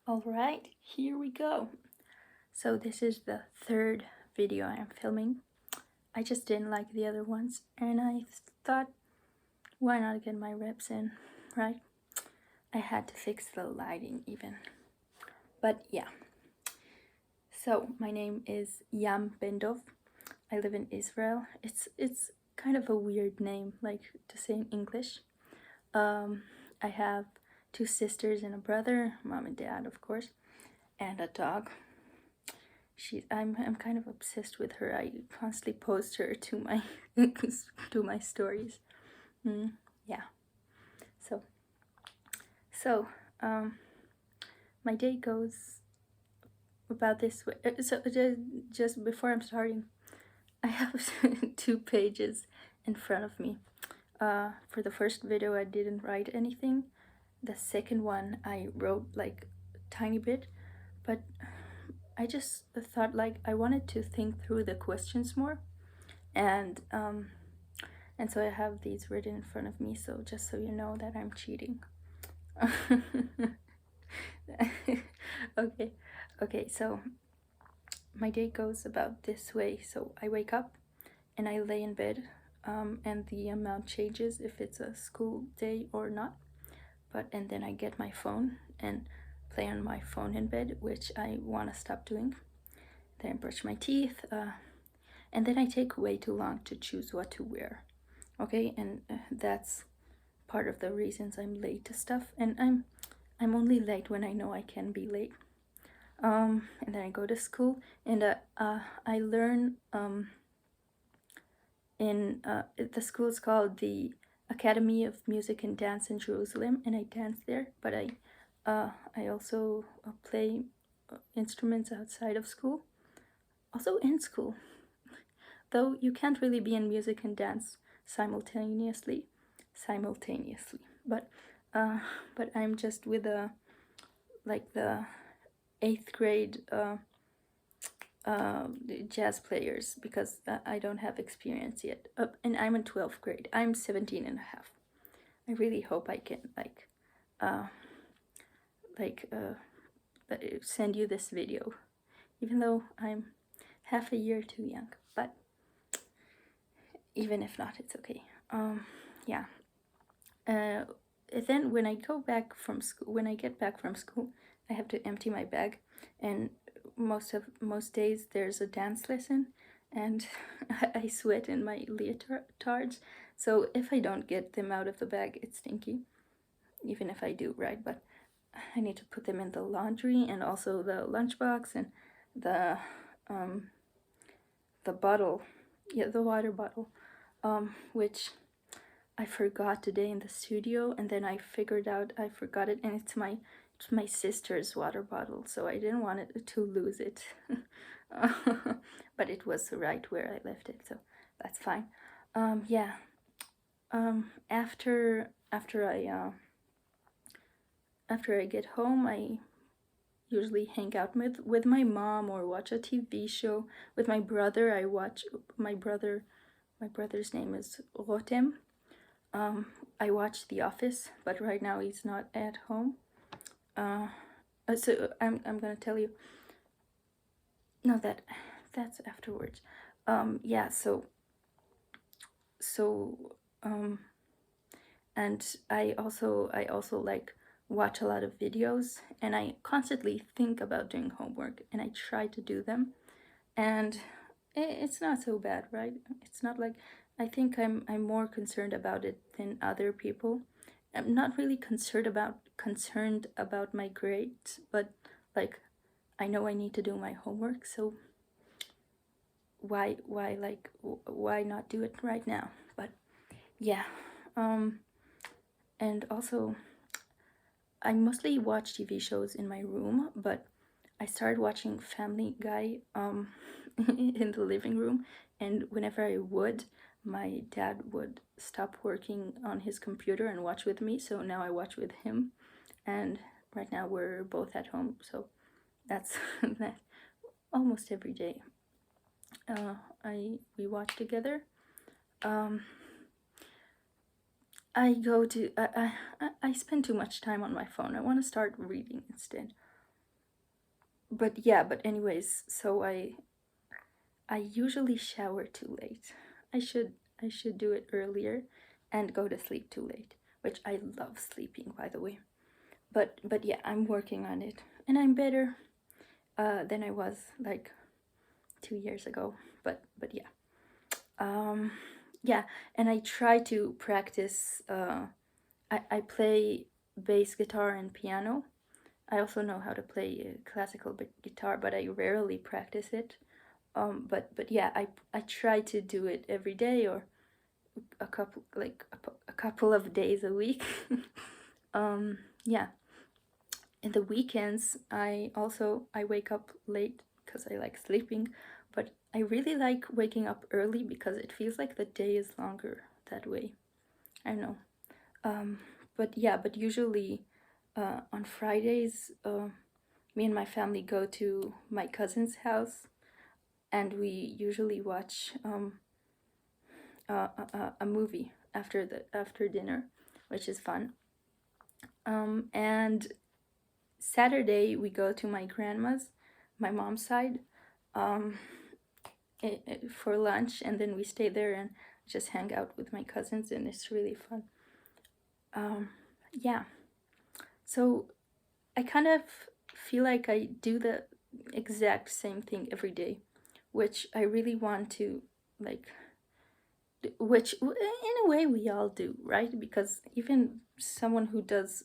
Alright, here we go. So this is the third video I'm filming. I just didn't like the other ones and I thought, why not get my reps in, right? I had to fix the lighting even. But yeah. So my name is Yam Ben Dov. I live in Israel. It's kind of a weird name, like to say in English. I have two sisters and a brother, mom and dad, of course, and a dog. I'm kind of obsessed with her. I constantly post her to my to my stories. Yeah. So my day goes about this way. So just before I'm starting, I have 2 pages in front of me. For the first video, I didn't write anything. The second one, I wrote like a tiny bit, but I just thought like I wanted to think through the questions more, and so I have these written in front of me. So just so you know that I'm cheating. Okay. So my day goes about this way. So I wake up and I lay in bed, and the amount changes if it's a school day or not. And then I get my phone and play on my phone in bed, which I want to stop doing. Then I brush my teeth, and then I take way too long to choose what to wear. Okay, and that's part of the reasons I'm late to stuff. And I'm only late when I know I can be late. And then I go to school, and I learn in the school is called the Academy of Music and Dance in Jerusalem, and I dance there. But I also play instruments outside of school, also in school. Though you can't really be in music and dance simultaneously, but I'm just with the 8th grade jazz players, because I don't have experience yet, and I'm in 12th grade. I'm 17 and a half. I really hope I can send you this video, even though I'm half a year too young, but even if not, it's okay. Yeah. Then when I go back from school, when I get back from school, I have to empty my bag, and most days there's a dance lesson, and I sweat in my leotards. So if I don't get them out of the bag, it's stinky. Even if I do, right? But I need to put them in the laundry, and also the lunchbox, and the bottle, yeah, the water bottle, which I forgot today in the studio, and then I figured out I forgot it, and it's my sister's water bottle, so I didn't want it to lose it. But it was right where I left it, so that's fine. Yeah. After I get home, I usually hang out with my mom or watch a TV show. With my brother, I watch my brother's name is Rotem. I watch The Office, but right now he's not at home. So I'm gonna tell you. No, that's afterwards. Yeah. And I also like watch a lot of videos, and I constantly think about doing homework, and I try to do them, and it's not so bad, right? It's not like, I think I'm more concerned about it than other people. I'm not really concerned about my grades, but like, I know I need to do my homework, so why not do it right now? But yeah. And also, I mostly watch TV shows in my room, but I started watching Family Guy in the living room, and whenever I would, my dad would stop working on his computer and watch with me, so now I watch with him, and right now we're both at home, so that's that almost every day. We watch together. I spend too much time on my phone. I want to start reading instead. but yeah, but anyways, so I usually shower too late. I should I should do it earlier and go to sleep too late, which I love sleeping, by the way. But yeah, I'm working on it, and I'm better than I was like 2 years ago. But yeah, um, yeah, and I try to practice. I play bass guitar and piano. I also know how to play classical guitar, but I rarely practice it. But yeah, I try to do it every day or a couple of days a week. Yeah. In the weekends, I wake up late because I like sleeping, but I really like waking up early because it feels like the day is longer that way. I don't know. Um, but yeah, but usually on Fridays, me and my family go to my cousin's house, and we usually watch a movie after dinner, which is fun. And Saturday we go to my grandma's, my mom's side, um, for lunch, and then we stay there and just hang out with my cousins, and it's really fun. Yeah, so I kind of feel like I do the exact same thing every day, which I really want to like which in a way we all do, right? Because even someone who does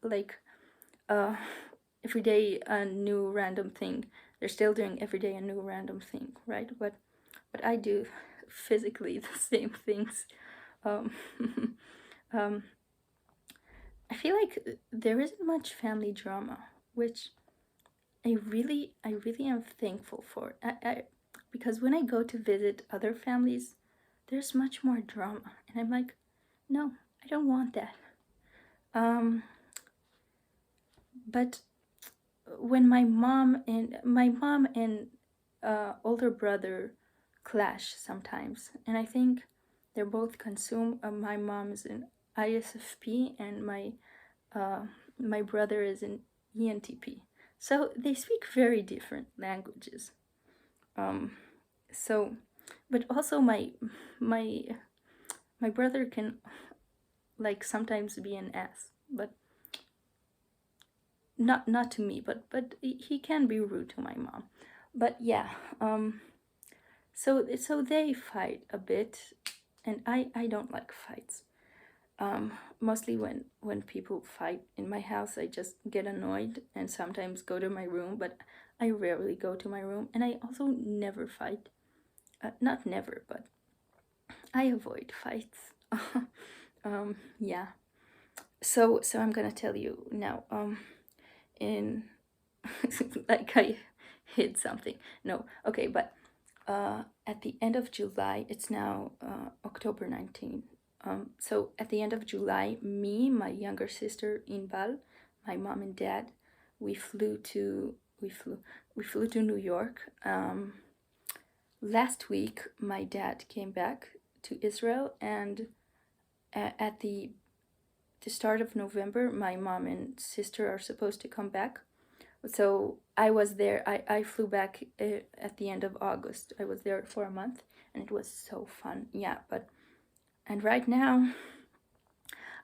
like uh every day a new random thing, they're still doing every day a new random thing, right? But I do physically the same things. um um I feel like there isn't much family drama, which I really am thankful for. Because when I go to visit other families, there's much more drama, and I'm like, no, I don't want that. Um, but when my mom and older brother clash sometimes, and I think they're both consumed. My mom is in ISFP, and uh, my brother is in ENTP. So they speak very different languages. Um, so, but also my my brother can like sometimes be an ass, but not to me, but he can be rude to my mom. But yeah, so they fight a bit, and I don't like fights. Mostly when people fight in my house, I just get annoyed and sometimes go to my room, but I rarely go to my room, and I also never fight. Not never, but I avoid fights. Yeah. So I'm gonna tell you now. In like I hid something. No, okay, but at the end of July, it's now October 19th. So at the end of July, me, my younger sister Inbal, my mom and dad, we flew to we flew to New York. Last week, my dad came back to Israel, and at the start of November, my mom and sister are supposed to come back. So I was there. I flew back at the end of August. I was there for a month, and it was so fun. Yeah, and right now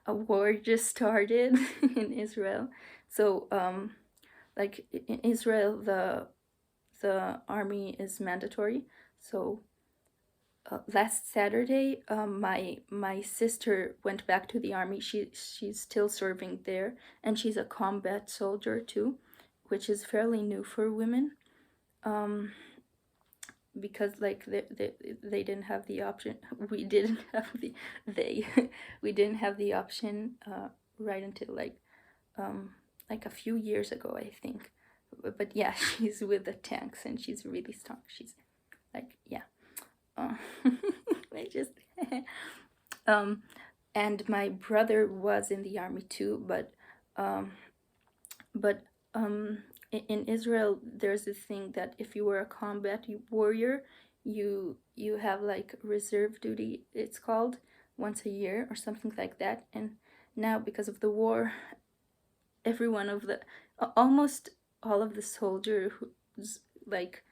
a war just started in Israel. So like in Israel, the army is mandatory. So last Saturday, my sister went back to the army. She's still serving there, and she's a combat soldier too, which is fairly new for women. Um, because like they didn't have the option. We didn't have the they we didn't have the option right until like a few years ago, I think. But yeah, she's with the tanks, and she's really strong. She's like, yeah. Uh, I just um and my brother was in the army too, um but in Israel there's this thing that if you were a combat warrior, you have like reserve duty, it's called, once a year or something like that. And now because of the war, every one of the almost all of the soldier who's like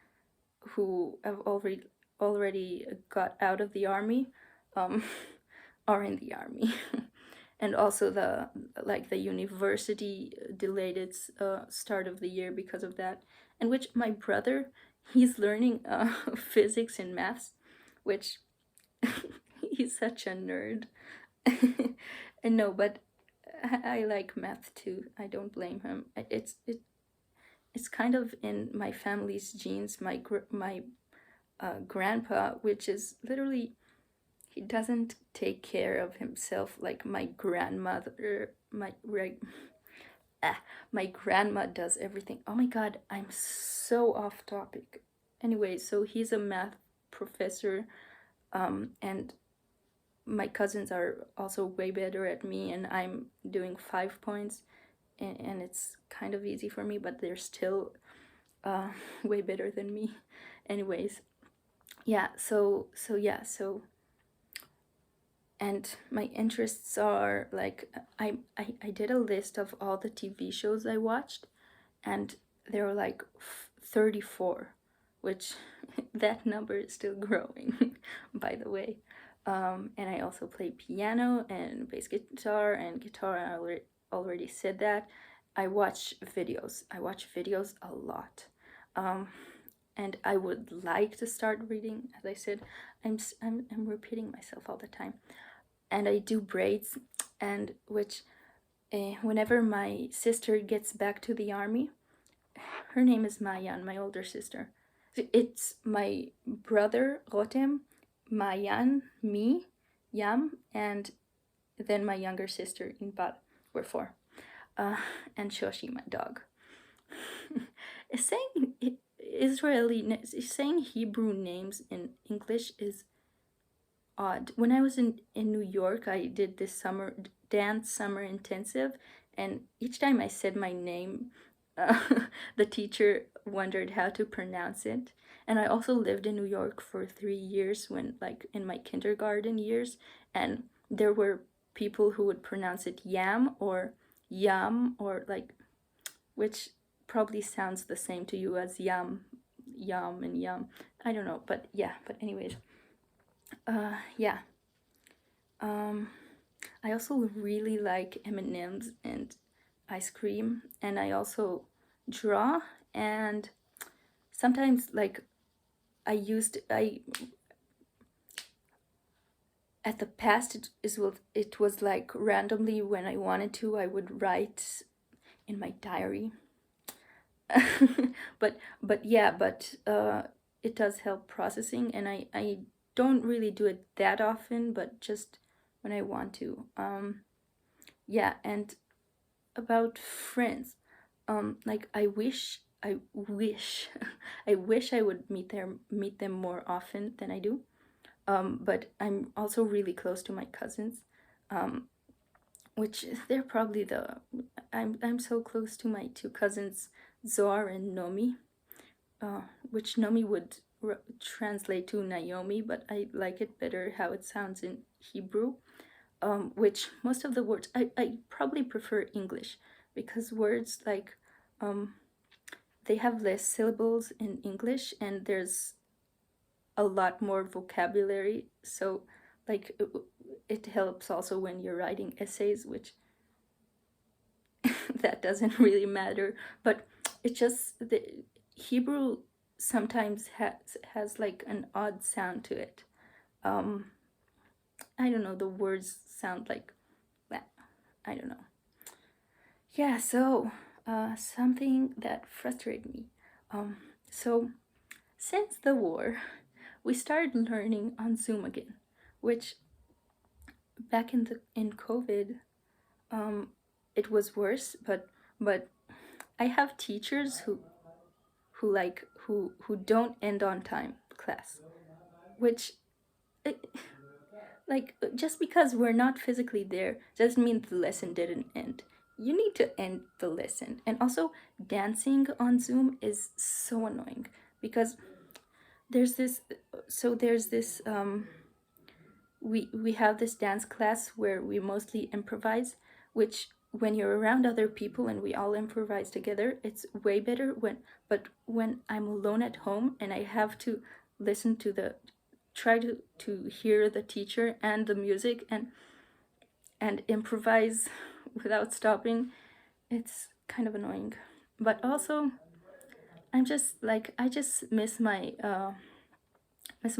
who have already got out of the army, um, are in the army. And also the like the university delayed its start of the year because of that. And which my brother, he's learning physics and maths, which he's such a nerd. And no, but I like math too. I don't blame him. It's kind of in my family's genes. My grandpa, which is literally, he doesn't take care of himself like my grandmother. My grandma does everything. Oh my god, I'm so off topic. Anyway, so he's a math professor, and my cousins are also way better at me, and I'm doing 5 points, and it's kind of easy for me, but they're still way better than me. Anyways, yeah. So and my interests are like I did a list of all the TV shows I watched, and there were like 34, which that number is still growing, by the way. And I also play piano and bass guitar and guitar. I already said that. I watch videos. I watch videos a lot. And I would like to start reading. As I said, I'm repeating myself all the time. And I do braids, and which whenever my sister gets back to the army, her name is Mayan, my older sister. It's my brother Rotem, Mayan, me, Yam, and then my younger sister Inbal. We're four. And Shoshi, my dog. Saying saying Hebrew names in English is odd. When I was in New York, I did this summer intensive, and each time I said my name, uh, the teacher wondered how to pronounce it. And I also lived in New York for 3 years, when like in my kindergarten years, and there were people who would pronounce it yam or yum, or like, which probably sounds the same to you as yum and yum. I don't know, but yeah. But anyways, yeah. Um, I also really like M&Ms and ice cream, and I also draw. And sometimes, like, I at the past, it was like randomly when I wanted to, I would write in my diary. but it does help processing, and I don't really do it that often, but just when I want to. Yeah. And about friends, like I wish I wish I would meet them more often than I do. But I'm also really close to my cousins, um, which they're probably the I'm so close to my two cousins, Zoar and Nomi, which Nomi would translate to Naomi, but I like it better how it sounds in Hebrew. Which most of the words I probably prefer English, because words like they have less syllables in English, and there's a lot more vocabulary. So like it helps also when you're writing essays, which that doesn't really matter. But it just the Hebrew sometimes has like an odd sound to it. um I don't know, the words sound like that. I don't know. Yeah. So something that frustrated me. So since the war, we started learning on Zoom again, which back in COVID, um, it was worse. But I have teachers who don't end on time class, which like just because we're not physically there doesn't mean the lesson didn't end. You need to end the lesson. And also, dancing on Zoom is so annoying, because there's this there's this we have this dance class where we mostly improvise, which when you're around other people and we all improvise together, it's way better. When I'm alone at home and I have to listen to the try to hear the teacher and the music and improvise without stopping, it's kind of annoying. But also, I'm just like, I just miss my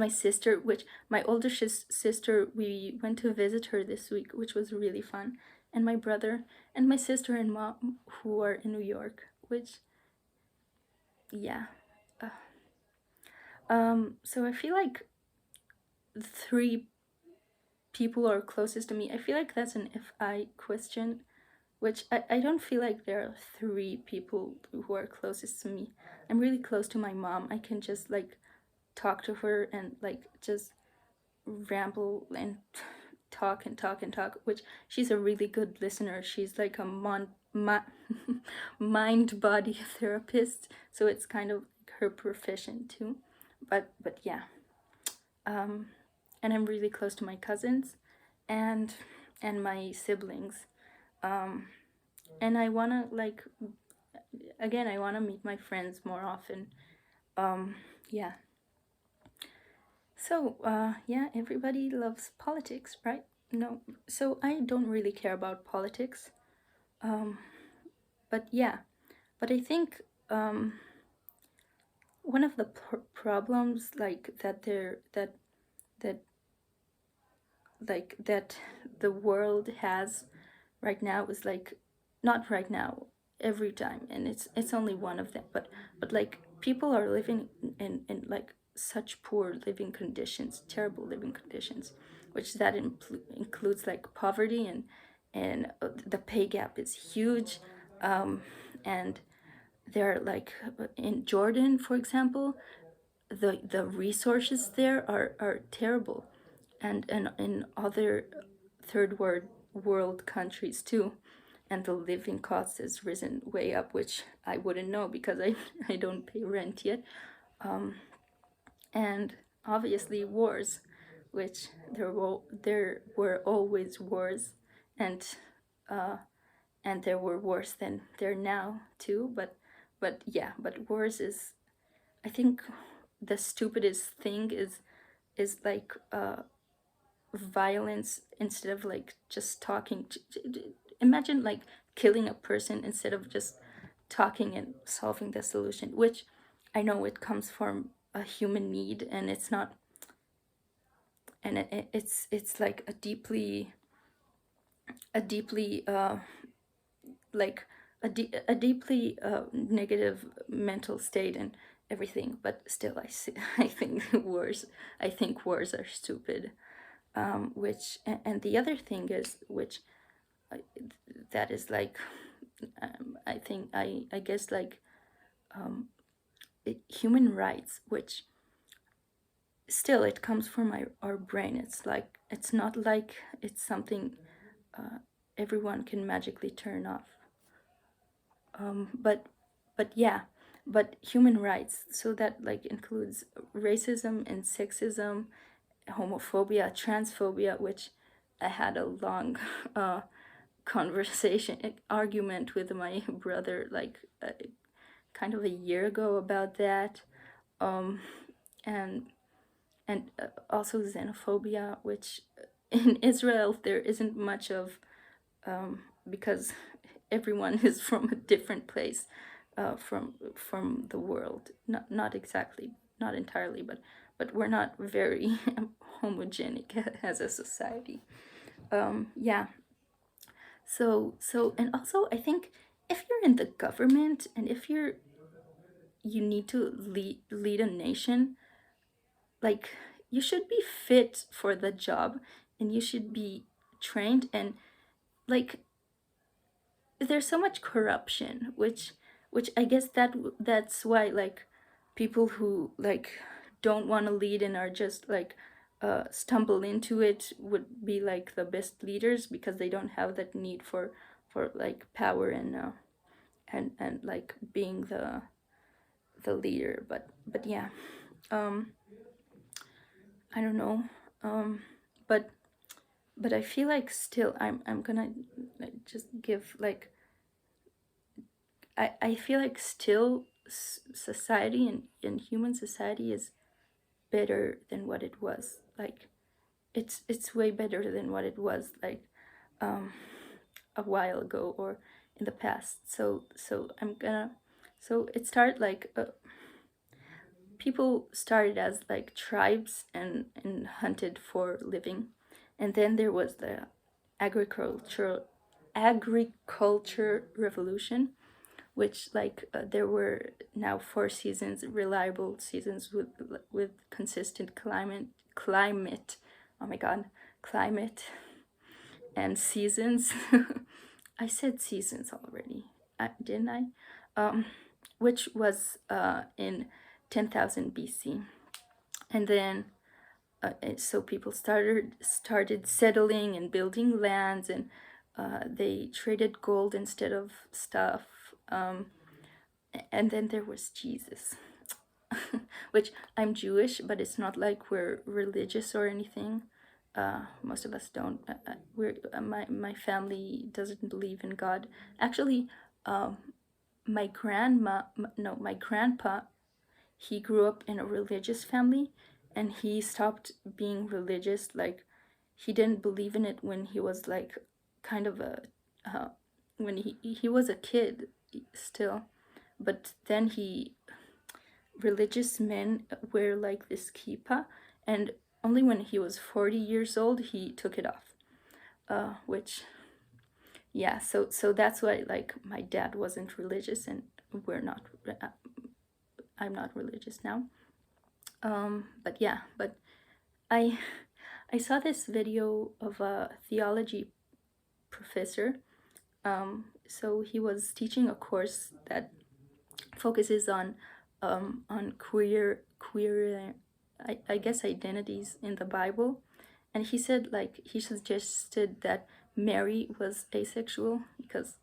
sister, which my older sister, we went to visit her this week, which was really fun, and my brother and my sister and mom who are in New York, which, yeah. Uh, so I feel like three people are closest to me. I feel like that's an if I question, which I don't feel like there are three people who are closest to me. I'm really close to my mom. I can just like talk to her and like just ramble and talk and talk and talk, which she's a really good listener. She's like a mind body therapist, so it's kind of her profession too. But yeah, um, and I'm really close to my cousins and my siblings. Um, and I wanna like again, I wanna meet my friends more often. Yeah. So, yeah, everybody loves politics, right? No, so I don't really care about politics. Um, but yeah, but I think one of the problems like that that the world has right now is like not right now every time, and it's only one of them. But like people are living in like such poor living conditions, terrible living conditions, which that includes like poverty and the pay gap is huge, and they're like in Jordan, for example, the resources there are terrible, and in other third world countries too, and the living cost has risen way up, which I wouldn't know because I I don't pay rent yet, and obviously wars, which there were always wars, and and there were wars then there now too, but yeah, but wars is, I think, the stupidest thing is like violence instead of like just talking. Imagine like killing a person instead of just talking and solving the solution, which I know it comes from a human need, and it's not, and it's like a deeply like a deeply negative mental state and everything. But still, I think wars are stupid. Which and the other thing is, which uh, that is like, I think I guess like human rights, which still it comes from our brain. It's like, it's not like it's something everyone can magically turn off. But yeah, but human rights, so that like includes racism and sexism, homophobia, transphobia, which I had a long conversation argument with my brother like kind of a year ago about that, um, and also xenophobia, which in Israel there isn't much of, because everyone is from a different place, from the world. Not exactly, not entirely, but we're not very homogenic as a society. Yeah. So and also I think if you're in the government and if you need to lead a nation, like you should be fit for the job, and you should be trained, and like there's so much corruption, which I guess that's why like people who like don't want to lead and are just like stumble into it would be like the best leaders, because they don't have that need for like power and like being the leader. But yeah, um I don't know, but but I feel like still I'm gonna just give like I feel like still society and human society is better than what it was. Like it's way better than what it was like um a while ago or in the past. So I'm gonna so it started like people started as like tribes and hunted for living, and then there was the agricultural agriculture revolution, which like there were now 4 seasons, reliable seasons with consistent climate. Oh my god, climate and seasons. I said seasons already, didn't I? Which was in 10,000 BC, and then so people started settling and building lands, and they traded gold instead of stuff. And then there was Jesus, which I'm Jewish, but it's not like we're religious or anything. Most of us don't. My family doesn't believe in God. Actually, my grandma, no, my grandpa, he grew up in a religious family, and he stopped being religious. Like, he didn't believe in it when he was like kind of a uh, when he was a kid still, but then he religious men wear like this kippah, and only when he was 40 years old he took it off. Which yeah, so that's why like my dad wasn't religious, and we're not. I'm not religious now. But yeah, but I I saw this video of a theology professor. So he was teaching a course that focuses on queer I guess identities in the Bible, and he said like he suggested that Mary was asexual because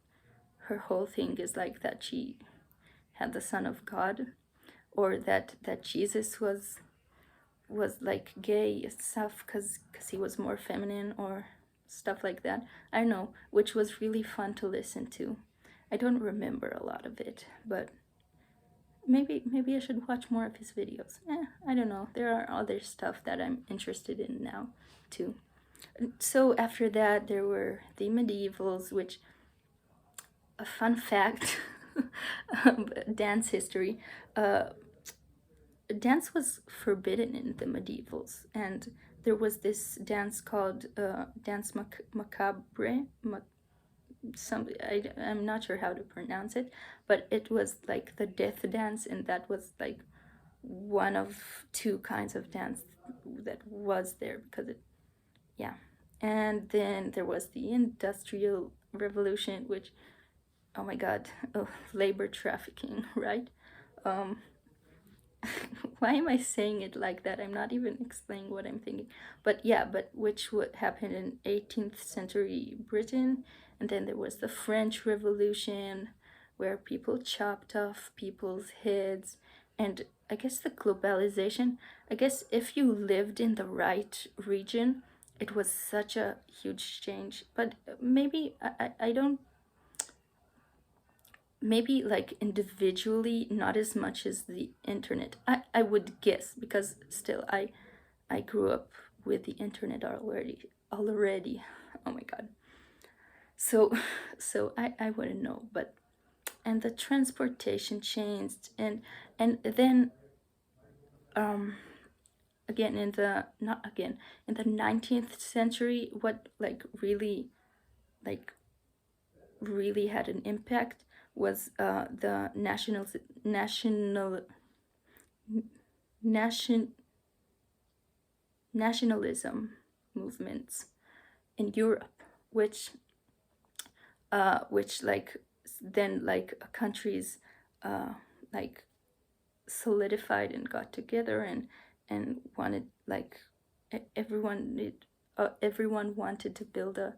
her whole thing is like that she had the Son of God, or that Jesus was like gay and stuff because he was more feminine or stuff like that. I don't know, which was really fun to listen to. I don't remember a lot of it, but maybe I should watch more of his videos. I don't know. There are other stuff that I'm interested in now too. So after that, there were the medievals, which a fun fact, dance history. Uh, Dance was forbidden in the medievals, and there was this dance called dance macabre. I'm not sure how to pronounce it, but it was like the death dance, and that was like one of two kinds of dance that was there because it, yeah. And then there was the industrial revolution, which, oh my god, oh, labor trafficking, right? um why am I saying it like that? I'm not even explaining what I'm thinking. But yeah, but which would happen in 18th century Britain, and then there was the French Revolution, where people chopped off people's heads, and I guess the globalization. I guess if you lived in the right region, it was such a huge change. But maybe I don't, maybe like individually not as much as the internet. I would guess, because still I grew up with the internet already. Oh my god. So so I wouldn't know, but and the transportation changed, and then um again in the not again in the 19th century, what like like really had an impact was the nation nationalism movements in Europe, which like then like countries like solidified and got together and wanted like everyone wanted to build a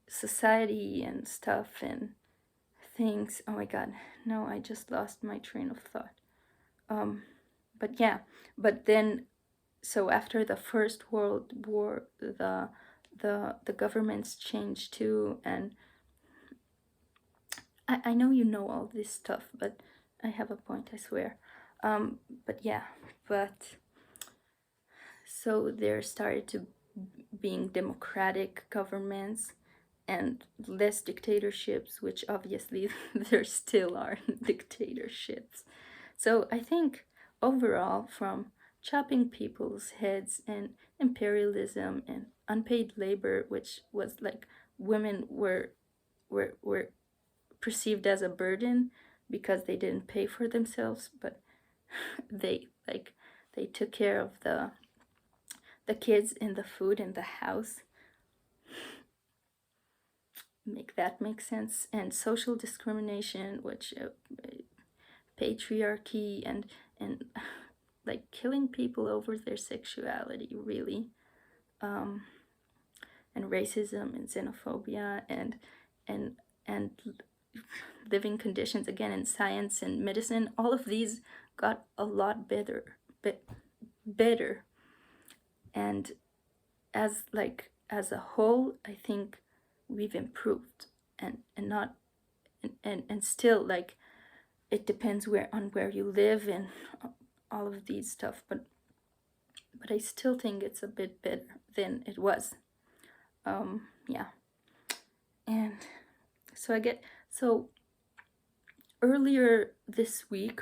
society and stuff and things. Oh my god, no, I just lost my train of thought. um but yeah, but then so after the First World War, the governments changed too, and I know you know all this stuff, but I have a point, I swear. But yeah, but so there started to being democratic governments and less dictatorships, which obviously there still are dictatorships. So I think overall, from chopping people's heads and imperialism and unpaid labor, which was like women were perceived as a burden because they didn't pay for themselves, but they like they took care of the kids and the food in the house. Make that make sense? And social discrimination, which patriarchy and like killing people over their sexuality, really, um, and racism and xenophobia and and living conditions again in science and medicine. All of these got a lot better, and as a whole, I think we've improved, and not and still, like, it depends where you live and all of these stuff, but I still think it's a bit better than it was. Yeah, and so I get so earlier this week,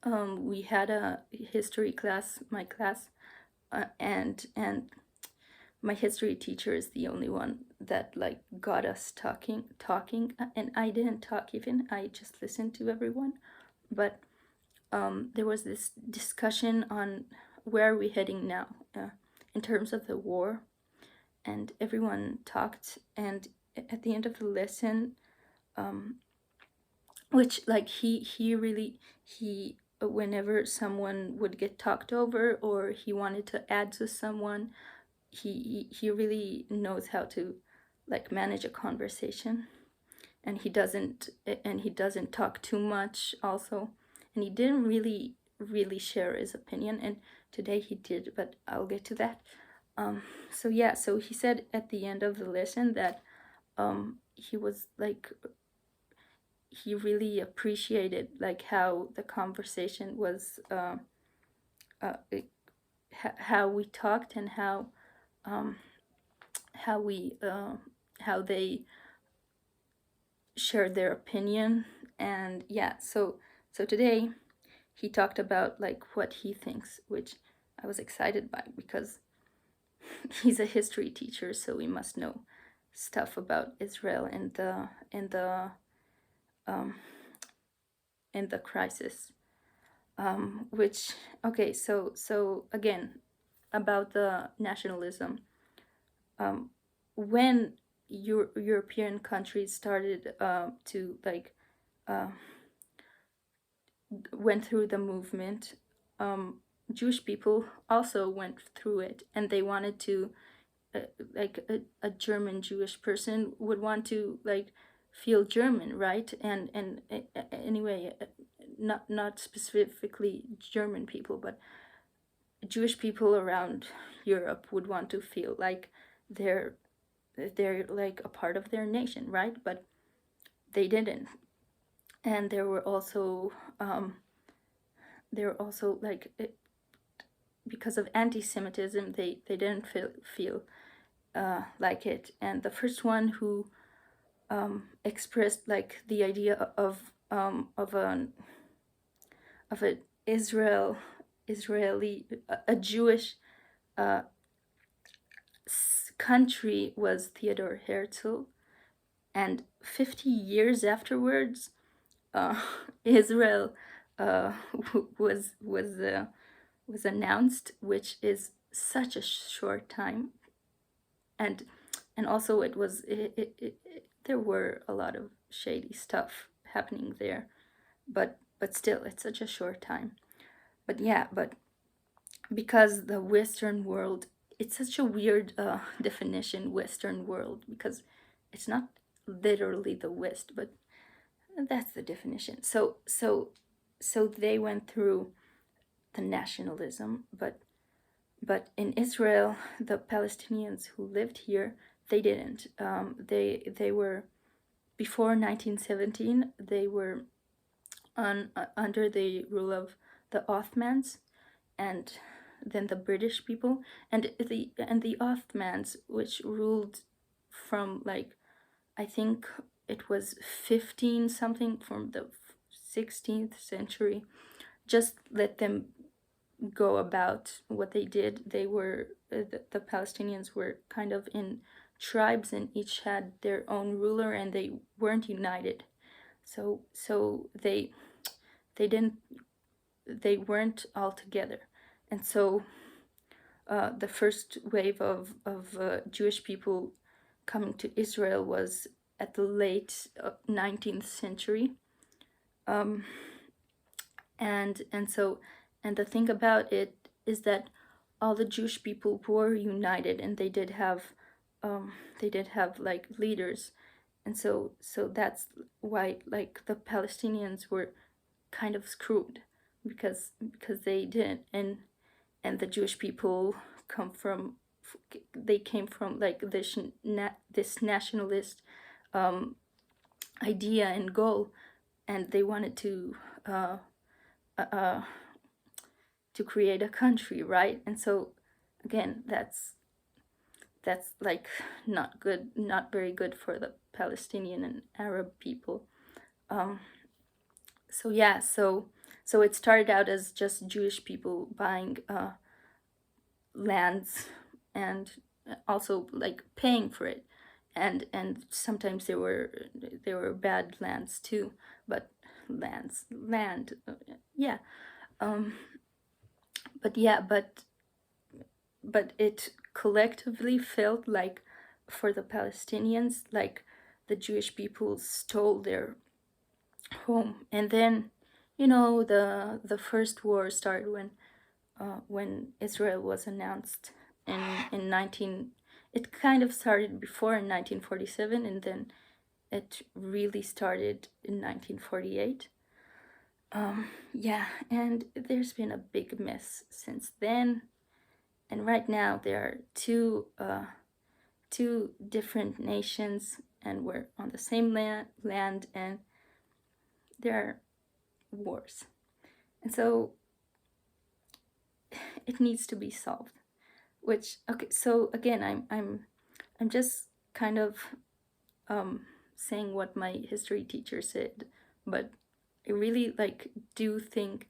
we had a history class, my class, and my history teacher is the only one that like got us talking, and I didn't talk even. I just listened to everyone, but there was this discussion on where are we heading now, in terms of the war, and everyone talked, and at the end of the lesson, um, which like he really he whenever someone would get talked over or he wanted to add to someone, he really knows how to like manage a conversation, and he doesn't talk too much also, and he didn't really share his opinion, and today he did, but I'll get to that. So yeah, so he said at the end of the lesson that he was like he really appreciated like how the conversation was, uh, how we talked, and um, how we how they shared their opinion. And yeah, so today he talked about like what he thinks, which I was excited by because he's a history teacher, so we must know stuff about Israel and um, the crisis. Which okay, so again about the nationalism. Um, when European countries started to like uh, went through the movement, Jewish people also went through it, and they wanted to, like a German Jewish person would want to like feel German, right? And anyway, not specifically German people, but Jewish people around Europe would want to feel like they're they're like a part of their nation, right? But they didn't, and there were also like because of anti-Semitism, they didn't feel like it. And the first one who expressed like the idea of an of an Israeli a Jewish uh, country was Theodor Herzl, and 50 years afterwards, uh, Israel uh, was announced, which is such a short time, and also there were a lot of shady stuff happening there, but still it's such a short time. But yeah, but because the Western world, it's such a weird definition, Western world, because it's not literally the West, but that's the definition. So they went through the nationalism, but But in Israel, the Palestinians who lived here, they didn't. They were, before 1917, they were under the rule of the Ottomans, and then the British people, and the Ottomans, which ruled from, like, I think it was 15 something, from the 16th century, just let them go about what they did. They were the Palestinians were kind of in tribes, and each had their own ruler, and they weren't united. So they didn't they weren't all together. And so the first wave of Jewish people coming to Israel was at the late 19th century. And the thing about it is that all the Jewish people were united, and they did have like leaders. And so that's why, like, the Palestinians were kind of screwed, because they didn't. And the Jewish people came from like this nationalist idea and goal, and they wanted to create a country, right? And so again, that's like not good, not very good for the Palestinian and Arab people. So yeah, so it started out as just Jewish people buying lands, and also like paying for it, and sometimes there were bad lands too, but land, yeah. um but yeah, but it collectively felt like, for the Palestinians, like the Jewish people stole their home. And then, the first war started when Israel was announced in 19. It kind of started before, in 1947, and then it really started in 1948. Yeah, and there's been a big mess since then. And right now there are two different nations, and we're on the same land, and there are wars. And so it needs to be solved. Which, okay, so again, I'm just kind of saying what my history teacher said, but I really like do think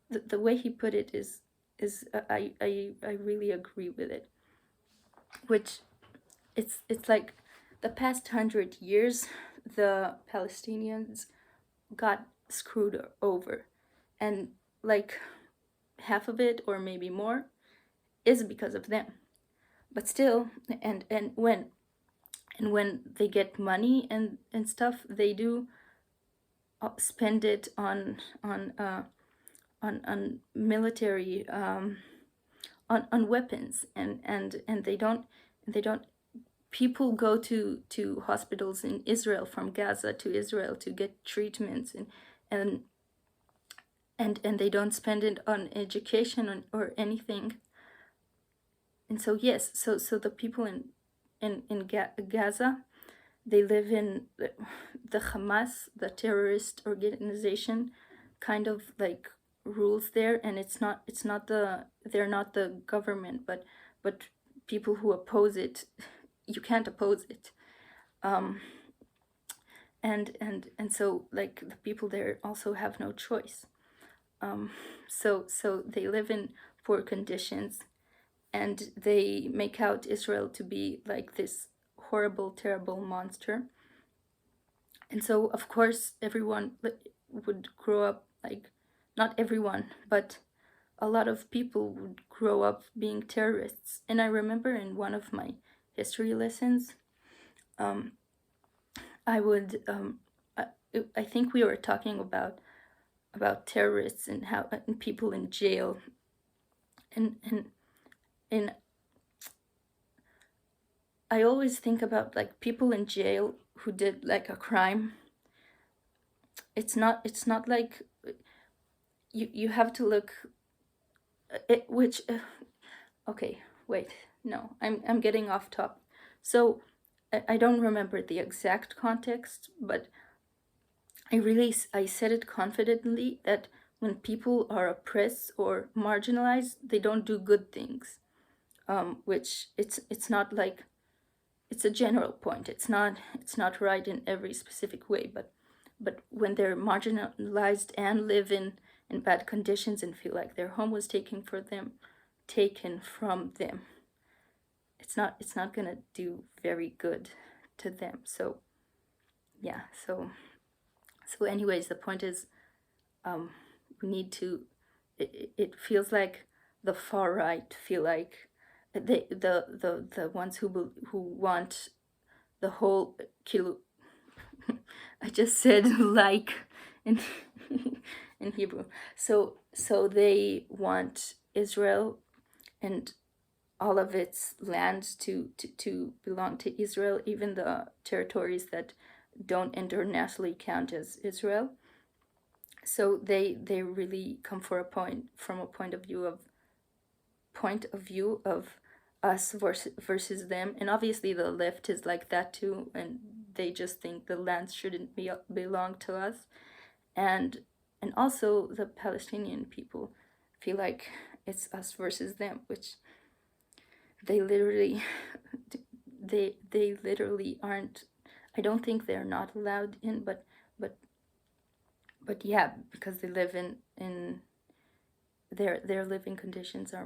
the way he put it is I really agree with it. Which, it's like the past 100 years, the Palestinians got screwed over, and like half of it, or maybe more, is because of them. But still, and when they get money and stuff, they do spend it on military, on weapons, and they don't people go to hospitals in Israel, from Gaza to Israel, to get treatments, and and they don't spend it on education or anything. And so yes, so the people in Gaza, they live in the Hamas, the terrorist organization, kind of like rules there. And they're not the government, but people who oppose it. You can't oppose it. And so, like, the people there also have no choice. So they live in poor conditions, and they make out Israel to be like this horrible, terrible monster. And so, of course, everyone would grow up, like, not everyone, but a lot of people would grow up being terrorists. And I remember in one of my history lessons, I think we were talking about terrorists and how, and people in jail, and I always think about, like, people in jail who did like a crime. It's not like you have to look, which okay, wait, no, I'm getting off top. So I don't remember the exact context, but I said it confidently that when people are oppressed or marginalized, they don't do good things. Which it's not like it's a general point. It's not right in every specific way, but when they're marginalized and live in bad conditions and feel like their home was taken from them, it's not gonna do very good to them. So yeah, so anyways, the point is, we need to. It feels like the far right feel like the ones who want the whole kilo. I just said like in in Hebrew. So they want Israel and all of its land to belong to Israel, even the territories that don't internationally count as Israel. So they really come for a point from a point of view of us versus them, and obviously the left is like that too, and they just think the land shouldn't belong to us, and also the Palestinian people feel like it's us versus them, which they literally they literally aren't. I don't think they're not allowed in, but but yeah, because they live in their living conditions are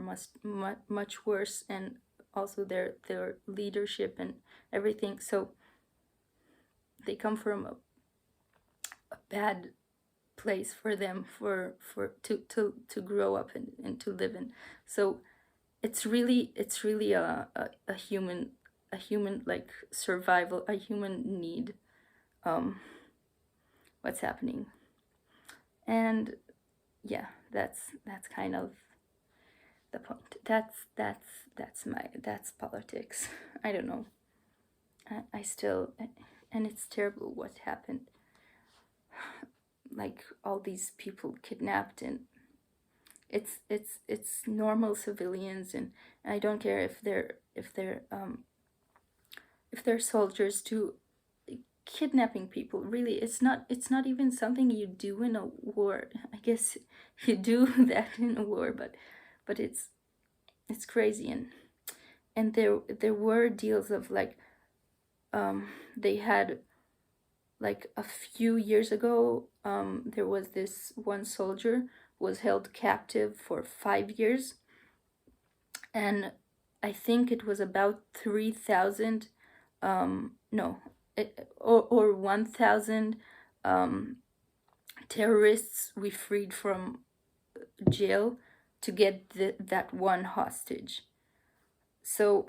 much worse, and also their leadership and everything. So they come from a bad place for them to grow up and to live in. So it's really a human like survival, a human need, what's happening. And yeah, that's kind of the point. That's politics. I don't know. I still, and it's terrible what happened. Like all these people kidnapped, and it's normal civilians, and I don't care if they're soldiers too. Kidnapping people, really, it's not even something you do in a war. I guess you do that in a war, but it's crazy. And there were deals of like, they had like a few years ago, there was this one soldier was held captive for 5 years, and I think it was about 3,000, no, or 1,000 terrorists we freed from jail to get that one hostage. So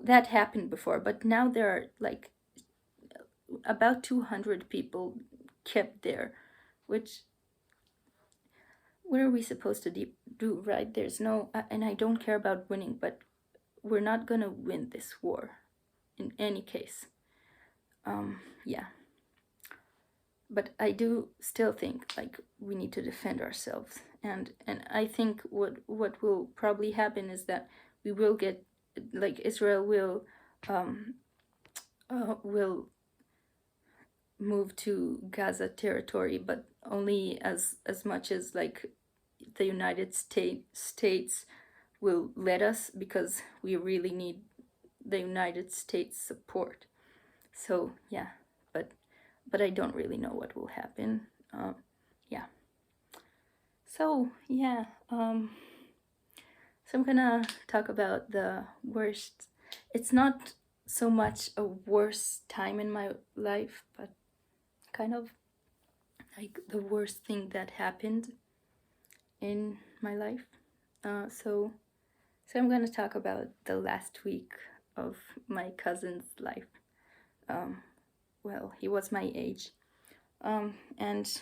that happened before, but now there are like about 200 people kept there, which, what are we supposed to do, right? There's no, and I don't care about winning, but we're not gonna win this war in any case. Yeah, but I do still think like we need to defend ourselves, and I think what will probably happen is that we will get, like, Israel will move to Gaza territory, but only as much as like the United States will let us, because we really need the United States support. So yeah, but I don't really know what will happen. Yeah. So yeah, so I'm gonna talk about the worst. It's not so much a worst time in my life, but kind of like the worst thing that happened in my life. So I'm gonna talk about the last week of my cousin's life. Well, he was my age, and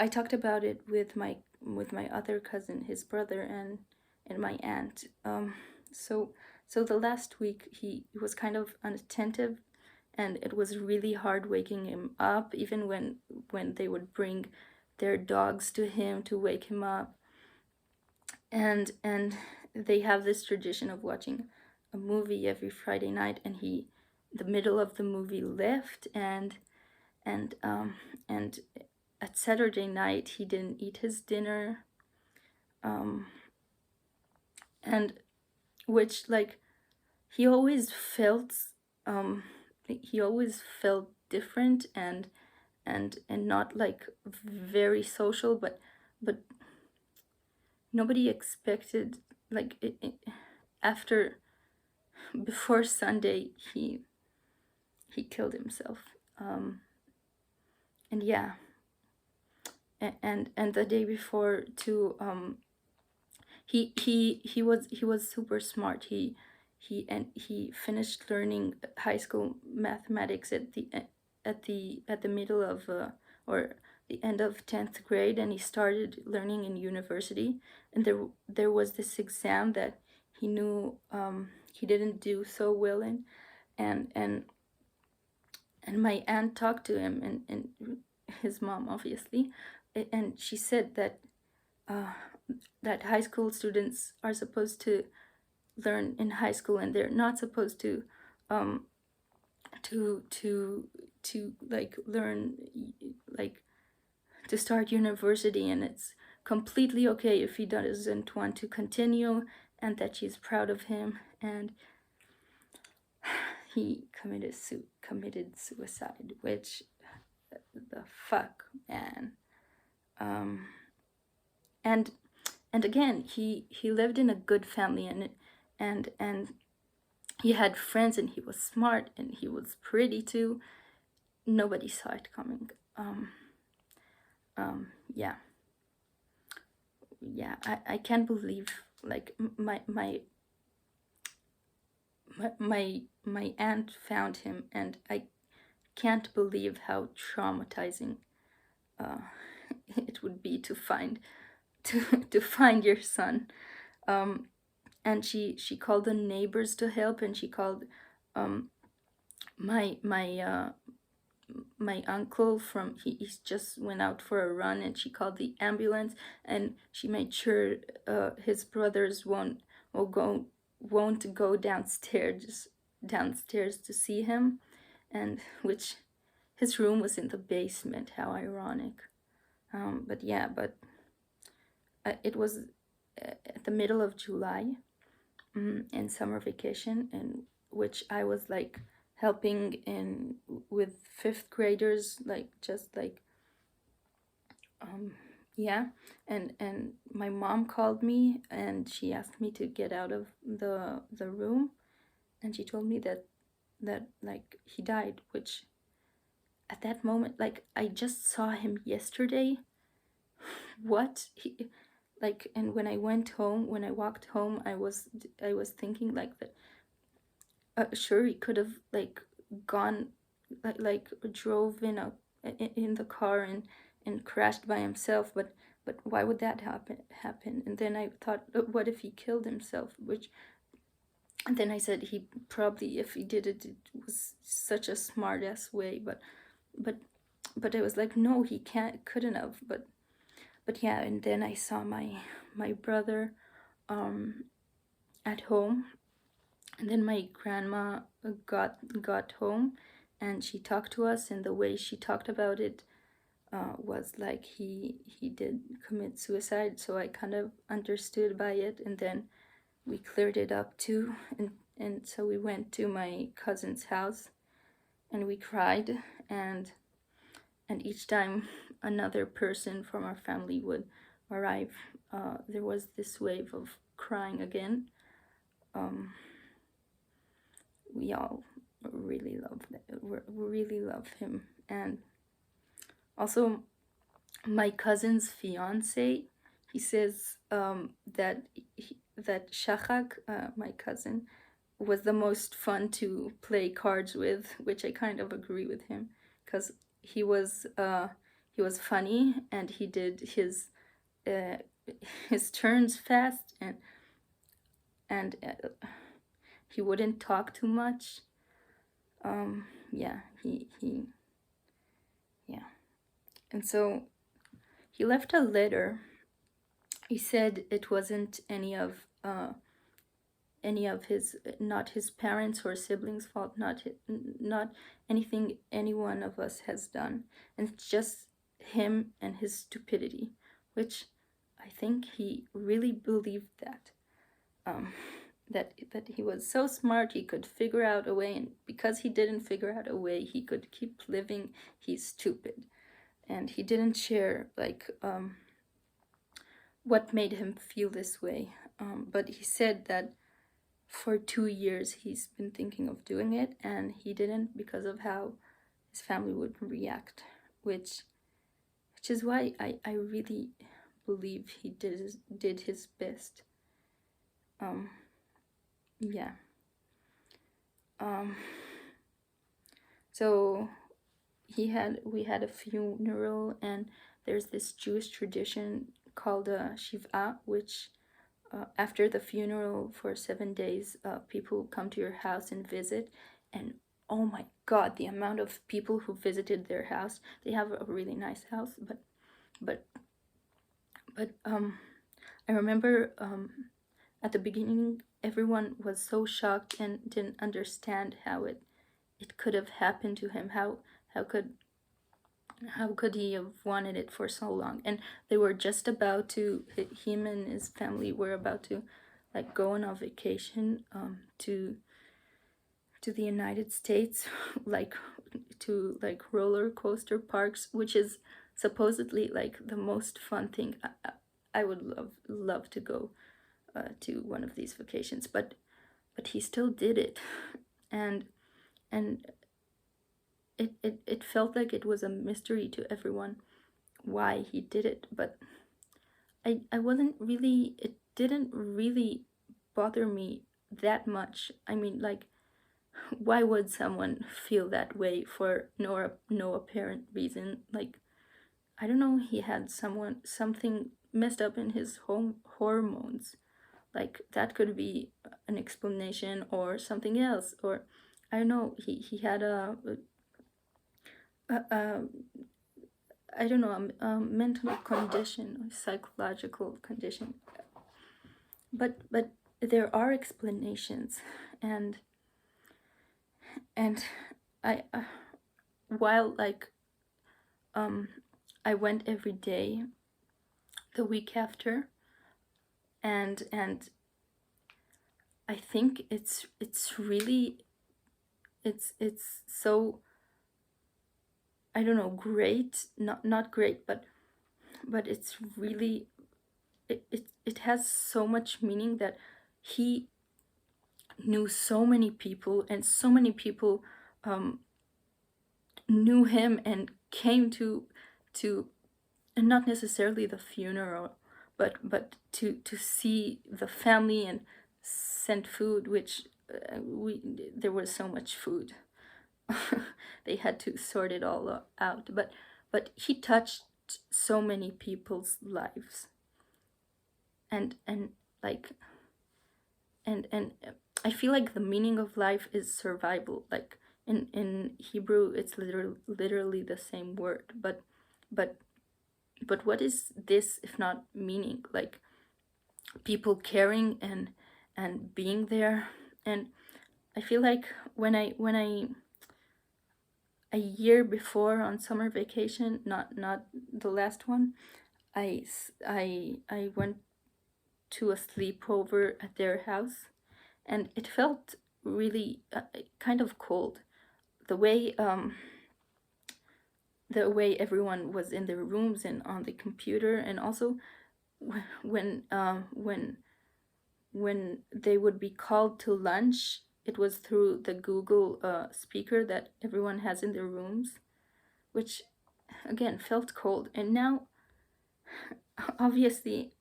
I talked about it with my other cousin, his brother, and my aunt. So the last week he was kind of unattentive, and it was really hard waking him up, even when they would bring their dogs to him to wake him up. and they have this tradition of watching a movie every Friday night, and he, the middle of the movie, left, and and at Saturday night he didn't eat his dinner, um and which, like, he always felt, um he always felt different, and not like very social, but nobody expected, like, after, before Sunday, he killed himself. um and yeah, and the day before too, he was super smart. He finished learning high school mathematics at the middle of, or the end of 10th grade, and he started learning in university. And there was this exam that he knew, he didn't do so well in, and and and my aunt talked to him, and his mom, obviously, and she said that, uh, that high school students are supposed to learn in high school, and they're not supposed to, um to to like learn, like, to start university, and it's completely okay if he doesn't want to continue, and that she's proud of him. And he committed suicide, which, the fuck, man. um and and again, he lived in a good family, and he had friends, and he was smart, and he was pretty too. Nobody saw it coming. Yeah, yeah. I can't believe, like, my aunt found him, and I can't believe how traumatizing, uh, it would be to find, to find your son. Um, and she called the neighbors to help, and she called, um, my uncle from, he's just went out for a run, and she called the ambulance, and she made sure, his brothers will go won't go downstairs to see him, and which, his room was in the basement. How ironic. But yeah, but, it was, at the middle of July, in summer vacation, in which I was, like, helping in with fifth graders, like, just like, um yeah. And my mom called me, and she asked me to get out of the room, and she told me that, like, he died, which, at that moment, like, I just saw him yesterday. What he, like, and when I walked home, I was thinking, like, that, sure, he could have, like, gone, like drove in the car, and crashed by himself, but why would that happen? And then I thought, what if he killed himself? Which, and then I said, he probably, if he did it, it was such a smart ass way, but but I was like, no, he couldn't have. But yeah. And then I saw my brother, um at home, and then my grandma, got home, and she talked to us, and the way she talked about it, was like, he did commit suicide. So I kind of understood by it, and then we cleared it up too, and so we went to my cousin's house, and we cried, and each time another person from our family would arrive, there was this wave of crying again. um we all really love him. And also, my cousin's fiance, he says, that Shachak, my cousin, was the most fun to play cards with, which I kind of agree with him, because he was funny, and he did uh, his turns fast, and he wouldn't talk too much. Yeah, he yeah. And so he left a letter, He said it wasn't any of his, not his parents or siblings fault, not anything any one of us has done, and it's just him and his stupidity, which I think he really believed that, um, that he was so smart he could figure out a way, and because he didn't figure out a way he could keep living, he's stupid. And he didn't share like what made him feel this way, but he said that for 2 years he's been thinking of doing it and he didn't because of how his family would react, which is why I really believe he did his best. um yeah. um so we had a funeral, and there's this Jewish tradition called Shiva, which after the funeral for 7 days, people come to your house and visit. And oh my God, the amount of people who visited their house. They have a really nice house, but I remember at the beginning, everyone was so shocked and didn't understand how it could have happened to him. How could how could he have wanted it for so long? And they were just about to, him and his family were about to like go on a vacation to the United States, like to like roller coaster parks, which is supposedly like the most fun thing. I would love to go to one of these vacations, but he still did it. and and it felt like it was a mystery to everyone why he did it, but I wasn't really, it didn't really bother me that much. I mean, like, why would someone feel that way for no apparent reason? Like, I don't know, he had something messed up in his hormones. Like, that could be an explanation, or something else, or I don't know, he had a I don't know, a mental condition, a psychological condition. But there are explanations, and and I while like I went every day the week after, and I think it's really, it's so, I don't know, great, not great, but it's really, it has so much meaning that he knew so many people, and so many people um, knew him and came to and not necessarily the funeral, but to see the family, and sent food, which we there was so much food. They had to sort it all out, but he touched so many people's lives, and like, and I feel like the meaning of life is survival. Like, in Hebrew, it's literally the same word, but but what is this if not meaning? Like, people caring and being there. And I feel like when I a year before, on summer vacation, not the last one, I went to a sleepover at their house, and it felt really kind of cold. The way everyone was in their rooms and on the computer, and also when when they would be called to lunch, it was through the Google speaker that everyone has in their rooms, which again felt cold. And now, obviously,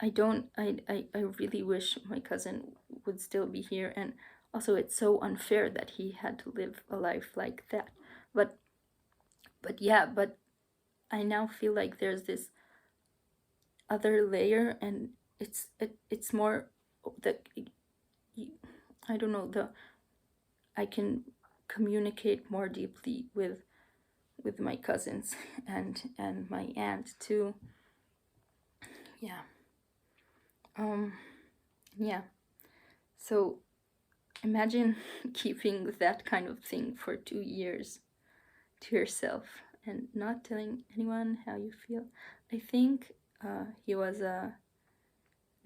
I don't. I really wish my cousin would still be here, and also it's so unfair that he had to live a life like that. But yeah, but I now feel like there's this other layer, and it's more that, I don't know, the I can communicate more deeply with my cousins and my aunt too. yeah. Um, yeah. So imagine keeping that kind of thing for 2 years to yourself and not telling anyone how you feel. I think he was a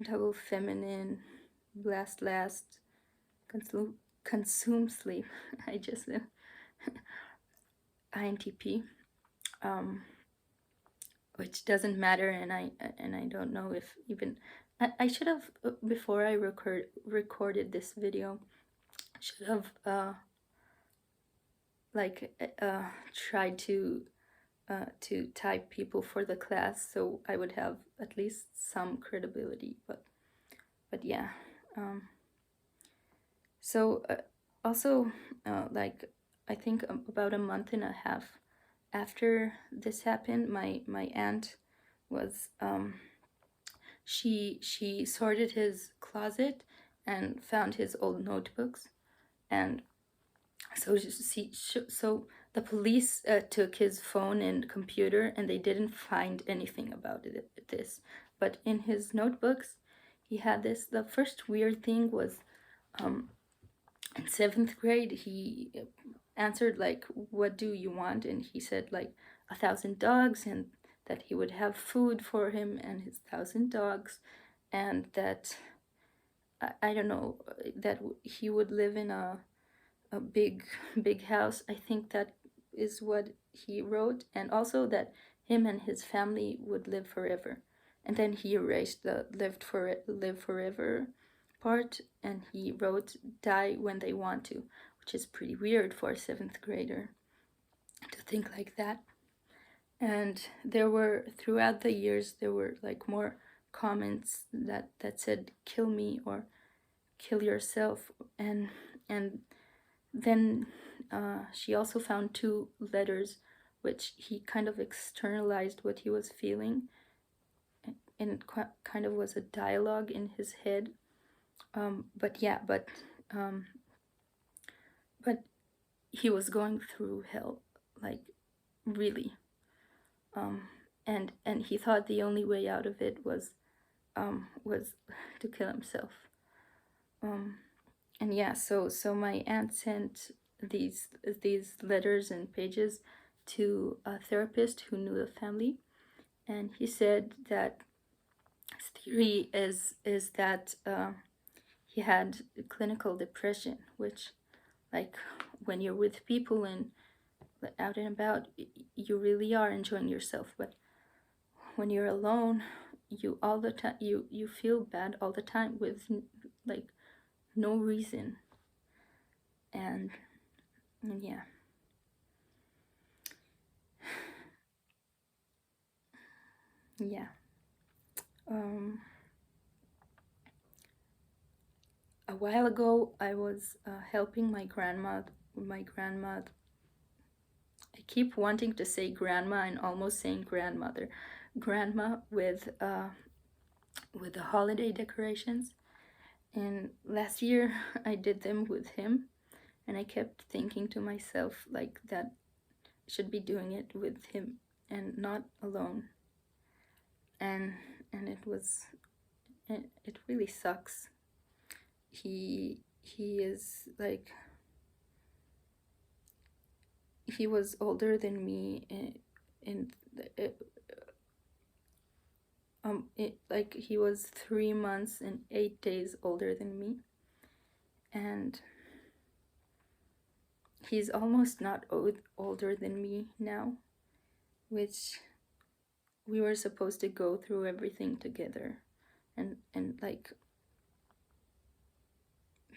double feminine, blast last, consume sleep. I just INTP, um, which doesn't matter, and I don't know if even I should have before I recorded this video. Should have like tried to type people for the class, so I would have at least some credibility. But yeah. So also like I think about a month and a half after this happened, my aunt was she sorted his closet and found his old notebooks, and so the police took his phone and computer, and they didn't find anything about this, but in his notebooks he had this. The first weird thing was in seventh grade he answered like, what do you want? And he said like 1,000 dogs, and that he would have food for him and his 1,000 dogs, and that I don't know, that he would live in a big house. I think that is what he wrote, and also that him and his family would live forever. And then he erased the live forever part, and he wrote die when they want to, which is pretty weird for a seventh grader to think like that. And there were, throughout the years, there were like more comments that said kill me or kill yourself. And then she also found 2 letters which he kind of externalized what he was feeling, and it kind of was a dialogue in his head. But yeah, but he was going through hell, like really. And he thought the only way out of it was to kill himself. And yeah, so my aunt sent these letters and pages to a therapist who knew the family, and he said that his theory is that he had clinical depression, which, like, when you're with people and out and about, you really are enjoying yourself, but when you're alone, you all the time you feel bad all the time with like no reason. And yeah. Yeah. A while ago, I was helping my grandma. I keep wanting to say grandma and almost saying grandmother. Grandma with the holiday decorations. And last year, I did them with him, and I kept thinking to myself like that I should be doing it with him and not alone. And it really sucks. He is like, he was older than me in like he was 3 months and 8 days older than me, and he's almost not older than me now, which we were supposed to go through everything together, and like,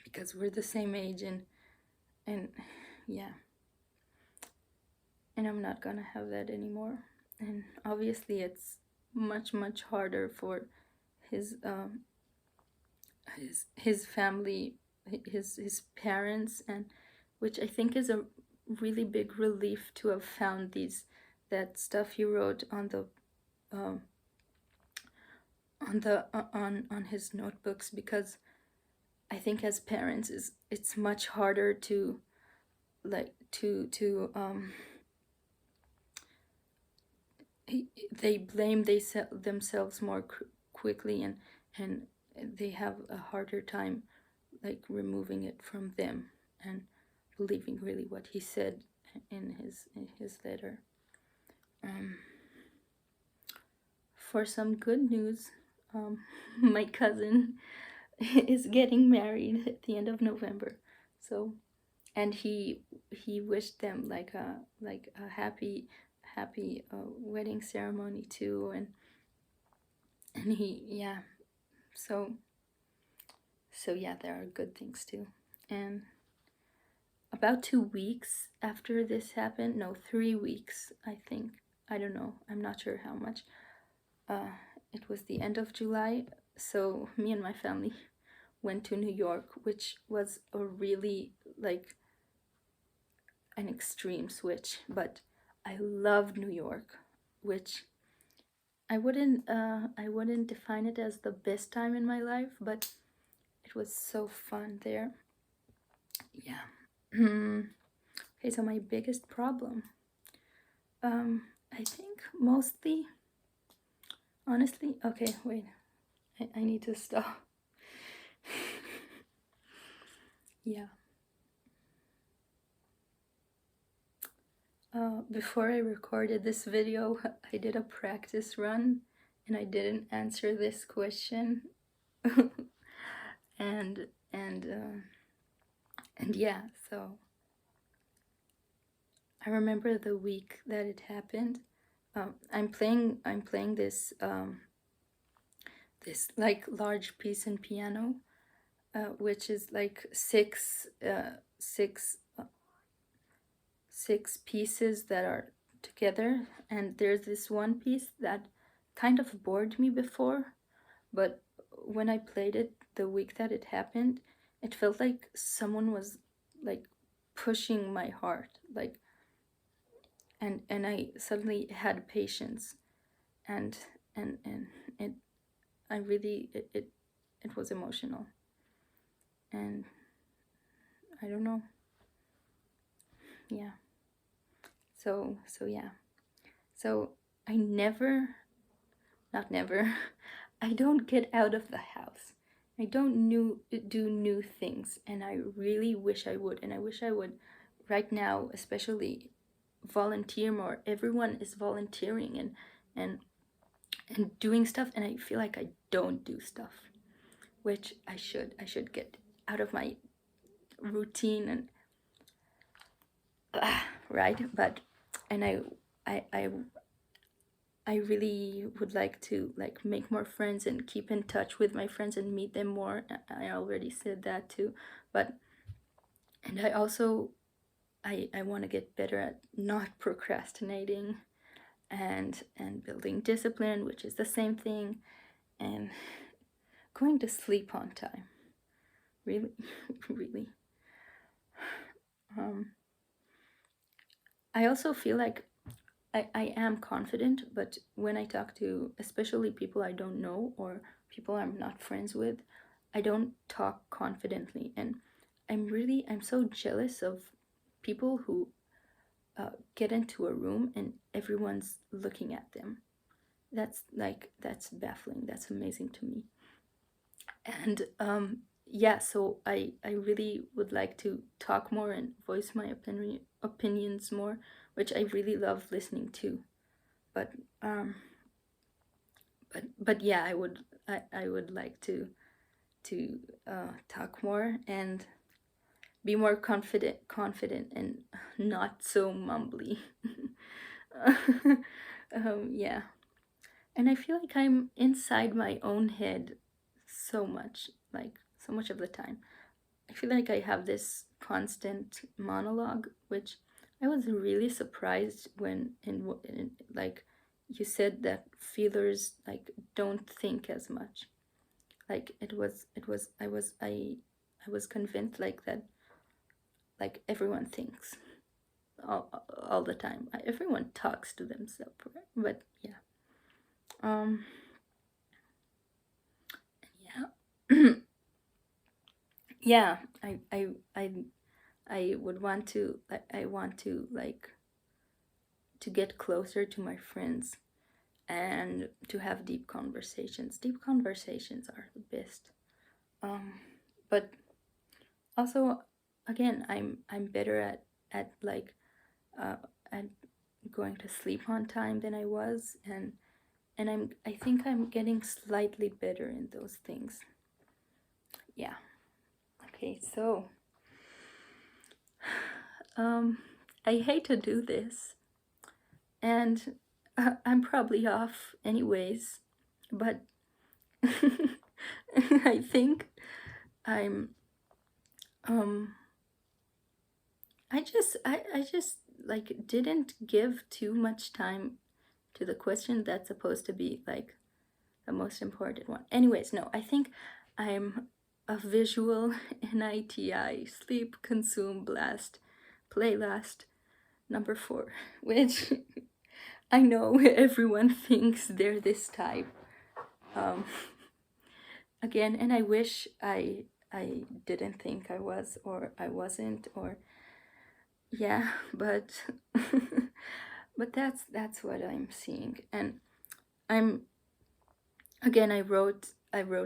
because we're the same age, and yeah. And I'm not gonna have that anymore. And obviously it's much harder for his his family, his parents, and which I think is a really big relief to have found that stuff he wrote on the on his notebooks, because I think as parents it's much harder to like to they blame themselves more quickly, and they have a harder time like removing it from them and believing really what he said in his letter. Um, for some good news, my cousin is getting married at the end of November. So, and he wished them like a happy wedding ceremony too, and he, yeah. So yeah, there are good things too. And about 2 weeks after this happened, no, 3 weeks, I think. I don't know. I'm not sure how much. It was the end of July, so me and my family went to New York, which was a really like an extreme switch. But I loved New York, which I wouldn't define it as the best time in my life, but it was so fun there. Yeah. Okay, so my biggest problem, I think mostly, honestly, okay, wait, I need to stop. Yeah. Before I recorded this video, I did a practice run and I didn't answer this question. and and yeah, so I remember the week that it happened. I'm playing this this like large piece in piano, which is like six pieces that are together, and there's this one piece that kind of bored me before, but when I played it the week that it happened, it felt like someone was like pushing my heart, like, and I suddenly had patience, and and it I really it was emotional, and I don't know. Yeah. So yeah. So I never, not never, I don't get out of the house. I don't do new things, and I really wish I would. And I wish I would right now, especially volunteer more. Everyone is volunteering and and doing stuff, and I feel like I don't do stuff, which I should. I should get out of my routine and right. But and I I I really would like to like make more friends and keep in touch with my friends and meet them more. I already said that too, but and I also I want to get better at not procrastinating and building discipline, which is the same thing, and going to sleep on time. Really, really. Um, I also feel like I am confident, but when I talk to especially people I don't know or people I'm not friends with, I don't talk confidently. And I'm so jealous of people who get into a room and everyone's looking at them. That's baffling. That's amazing to me. And yeah, so I really would like to talk more and voice my opinions more, which I really love listening to. But um, but yeah, I would like to talk more and be more confident and not so mumbly. Yeah, and I feel like I'm inside my own head so much, like so much of the time. I feel like I have this constant monologue, which I was really surprised when in like you said that feelers like don't think as much. Like I was convinced like that, like everyone thinks all the time. Everyone talks to themselves, right? But yeah. Um yeah. Yeah, I would want to I want to like to get closer to my friends and to have deep conversations. Deep conversations are the best. But also, again, I'm better at like at going to sleep on time than I was, and I think I'm getting slightly better in those things. Yeah. Okay, so I hate to do this, and I'm probably off anyways, but I think I'm um I just like didn't give too much time to the question that's supposed to be like the most important one. Anyways, no, I think I'm a visual NITI, sleep, consume, blast, play last, number 4, which I know everyone thinks they're this type. Um, again, and I wish I didn't think I was, or I wasn't, or yeah, but but that's what I'm seeing. And I'm again, I wrote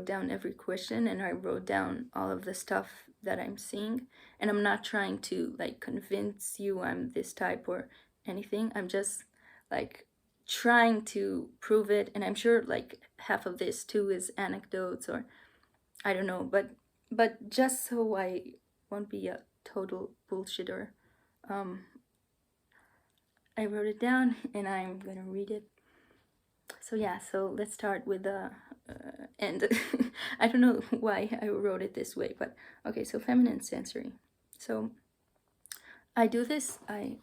down every question, and I wrote down all of the stuff that I'm seeing, and I'm not trying to like convince you I'm this type or anything. I'm just like trying to prove it, and I'm sure like half of this too is anecdotes, or I don't know, but just so I won't be a total bullshitter, um I wrote it down and I'm gonna read it. So yeah, so let's start with the and I don't know why I wrote it this way, but okay. So feminine sensory. So I do this. I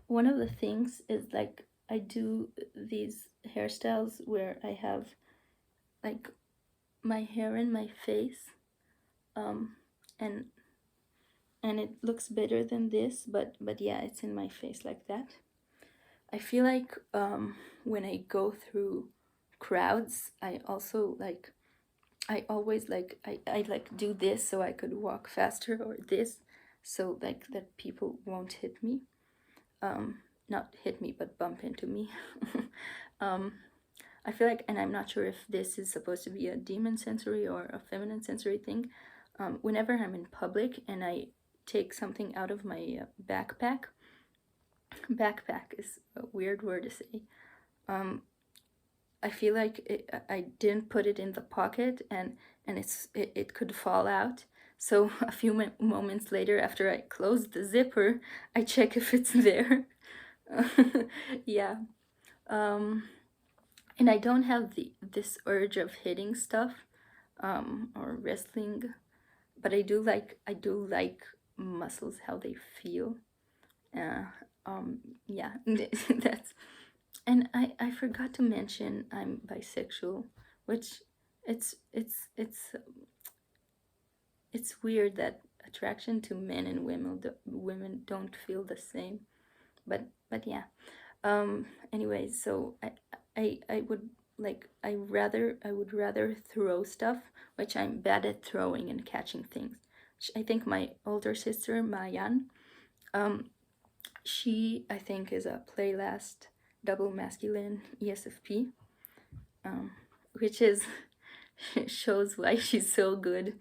one of the things is like I do these hairstyles where I have like my hair in my face, um, and it looks better than this, but yeah, it's in my face like that. I feel like when I go through crowds, I also like I always like I like do this so I could walk faster, or this so like that people won't hit me. Not hit me but bump into me. um I feel like, and I'm not sure if this is supposed to be a demon sensory or a feminine sensory thing. Whenever I'm in public and I take something out of my backpack is a weird word to say. I feel like I didn't put it in the pocket, and it could fall out. So a few moments later, after I close the zipper, I check if it's there. Yeah. Um, and I don't have this urge of hitting stuff, or wrestling, but I do like muscles, how they feel. Uh, yeah, that's, and I forgot to mention I'm bisexual, which it's weird that attraction to men and women don't feel the same. But yeah. Anyways, so I would like I would rather throw stuff, which I'm bad at throwing and catching things. I think my older sister Mayan, she I think is a play last double masculine ESFP, which is shows why she's so good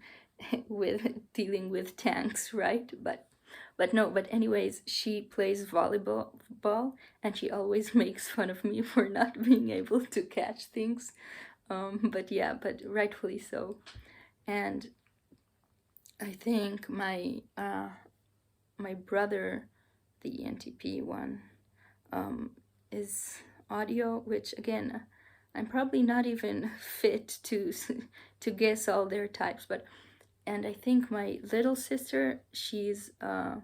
with dealing with tanks, right? But no, but anyways, she plays volleyball, and she always makes fun of me for not being able to catch things. But yeah, but rightfully so. And I think my brother, the ENTP one, is audio, which again, I'm probably not even fit to guess all their types, but and I think my little sister, she's a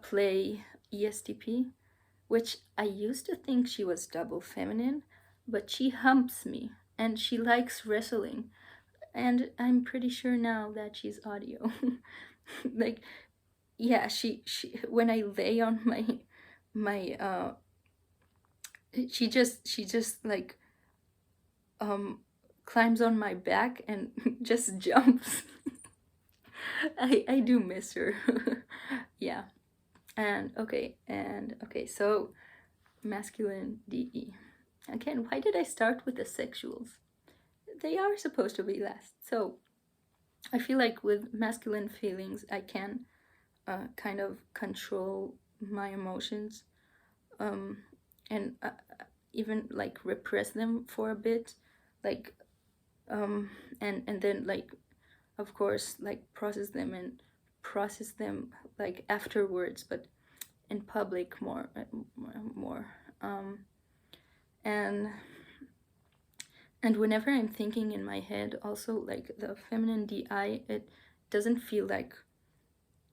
play ESTP, which I used to think she was double feminine, but she humps me and she likes wrestling, and I'm pretty sure now that she's audio. Like yeah, she when I lay on my she just like um climbs on my back and just jumps. I do miss her. Yeah. And okay, so masculine DE. again, why did I start with the sexuals? They are supposed to be last. So I feel like with masculine feelings, I can kind of control my emotions, um, and even like repress them for a bit, like and then like of course like process them like afterwards, but in public more more um, and and whenever I'm thinking in my head, also like the feminine DI, it doesn't feel like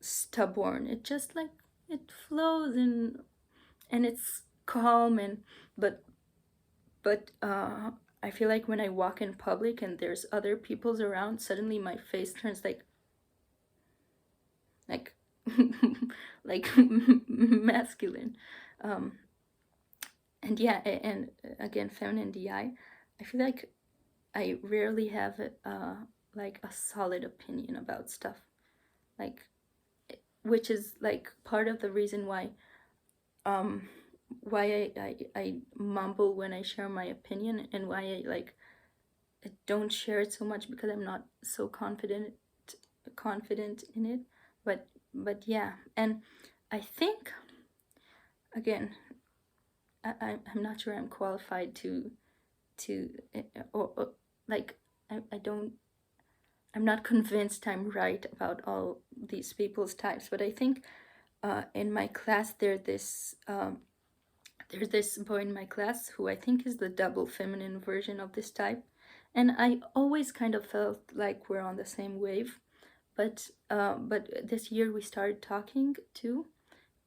stubborn. It just like it flows and it's calm and but I feel like when I walk in public and there's other people's around, suddenly my face turns like like masculine. Um, and yeah, and again, feminine DI. I feel like I rarely have like a solid opinion about stuff, like which is like part of the reason um why I mumble when I share my opinion, and why I don't share it so much, because I'm not so confident in it. But yeah, and I think again, I'm not sure I'm qualified to or like I don't, I'm not convinced I'm right about all these people's types, but I think in my class there's this boy in my class who I think is the double feminine version of this type, and I always kind of felt like we're on the same wave. But this year we started talking too,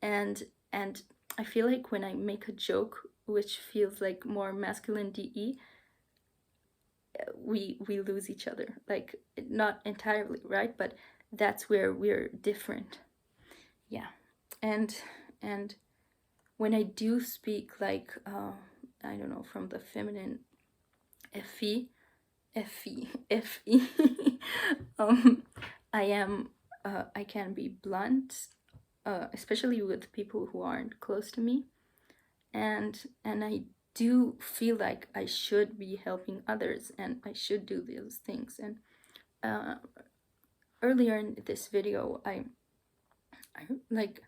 and I feel like when I make a joke which feels like more masculine DE, we lose each other. Like not entirely, right? But that's where we're different. Yeah, and and when I do speak like I don't know, from the feminine FE, FE, um, I am I can be blunt, especially with people who aren't close to me, and I do feel like I should be helping others and I should do those things. And uh, earlier in this video, I like,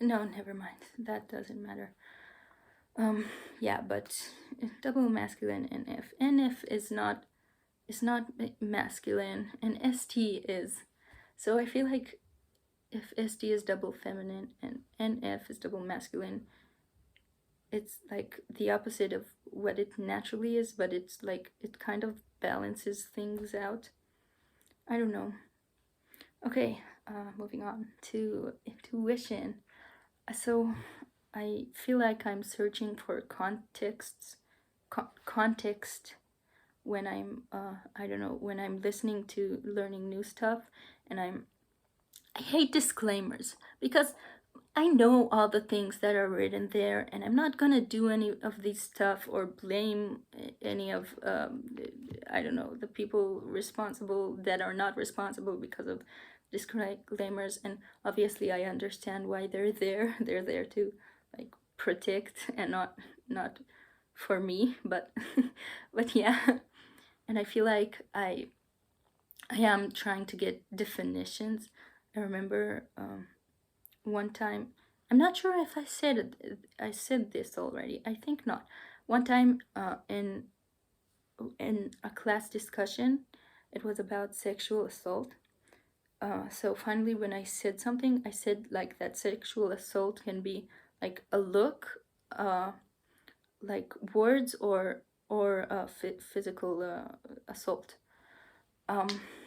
no, never mind. That doesn't matter. Yeah, but double masculine NF. NF is not masculine, and ST is. So I feel like if ST is double feminine and NF is double masculine, it's like the opposite of what it naturally is, but it's like it kind of balances things out. I don't know. Okay, moving on to intuition. So I feel like I'm searching for context when I'm I don't know, when I'm listening to learning new stuff, and I hate disclaimers because I know all the things that are written there, and I'm not gonna do any of these stuff or blame any of I don't know, the people responsible that are not responsible because of disclaimers. And obviously, I understand why they're there. They're there to like protect and not for me. But but yeah, and I feel like I am trying to get definitions. I remember one time, I'm not sure if I said this already, I think not. One time in a class discussion, it was about sexual assault. So finally when I said something, I said like that sexual assault can be like a look, like words, or physical assault,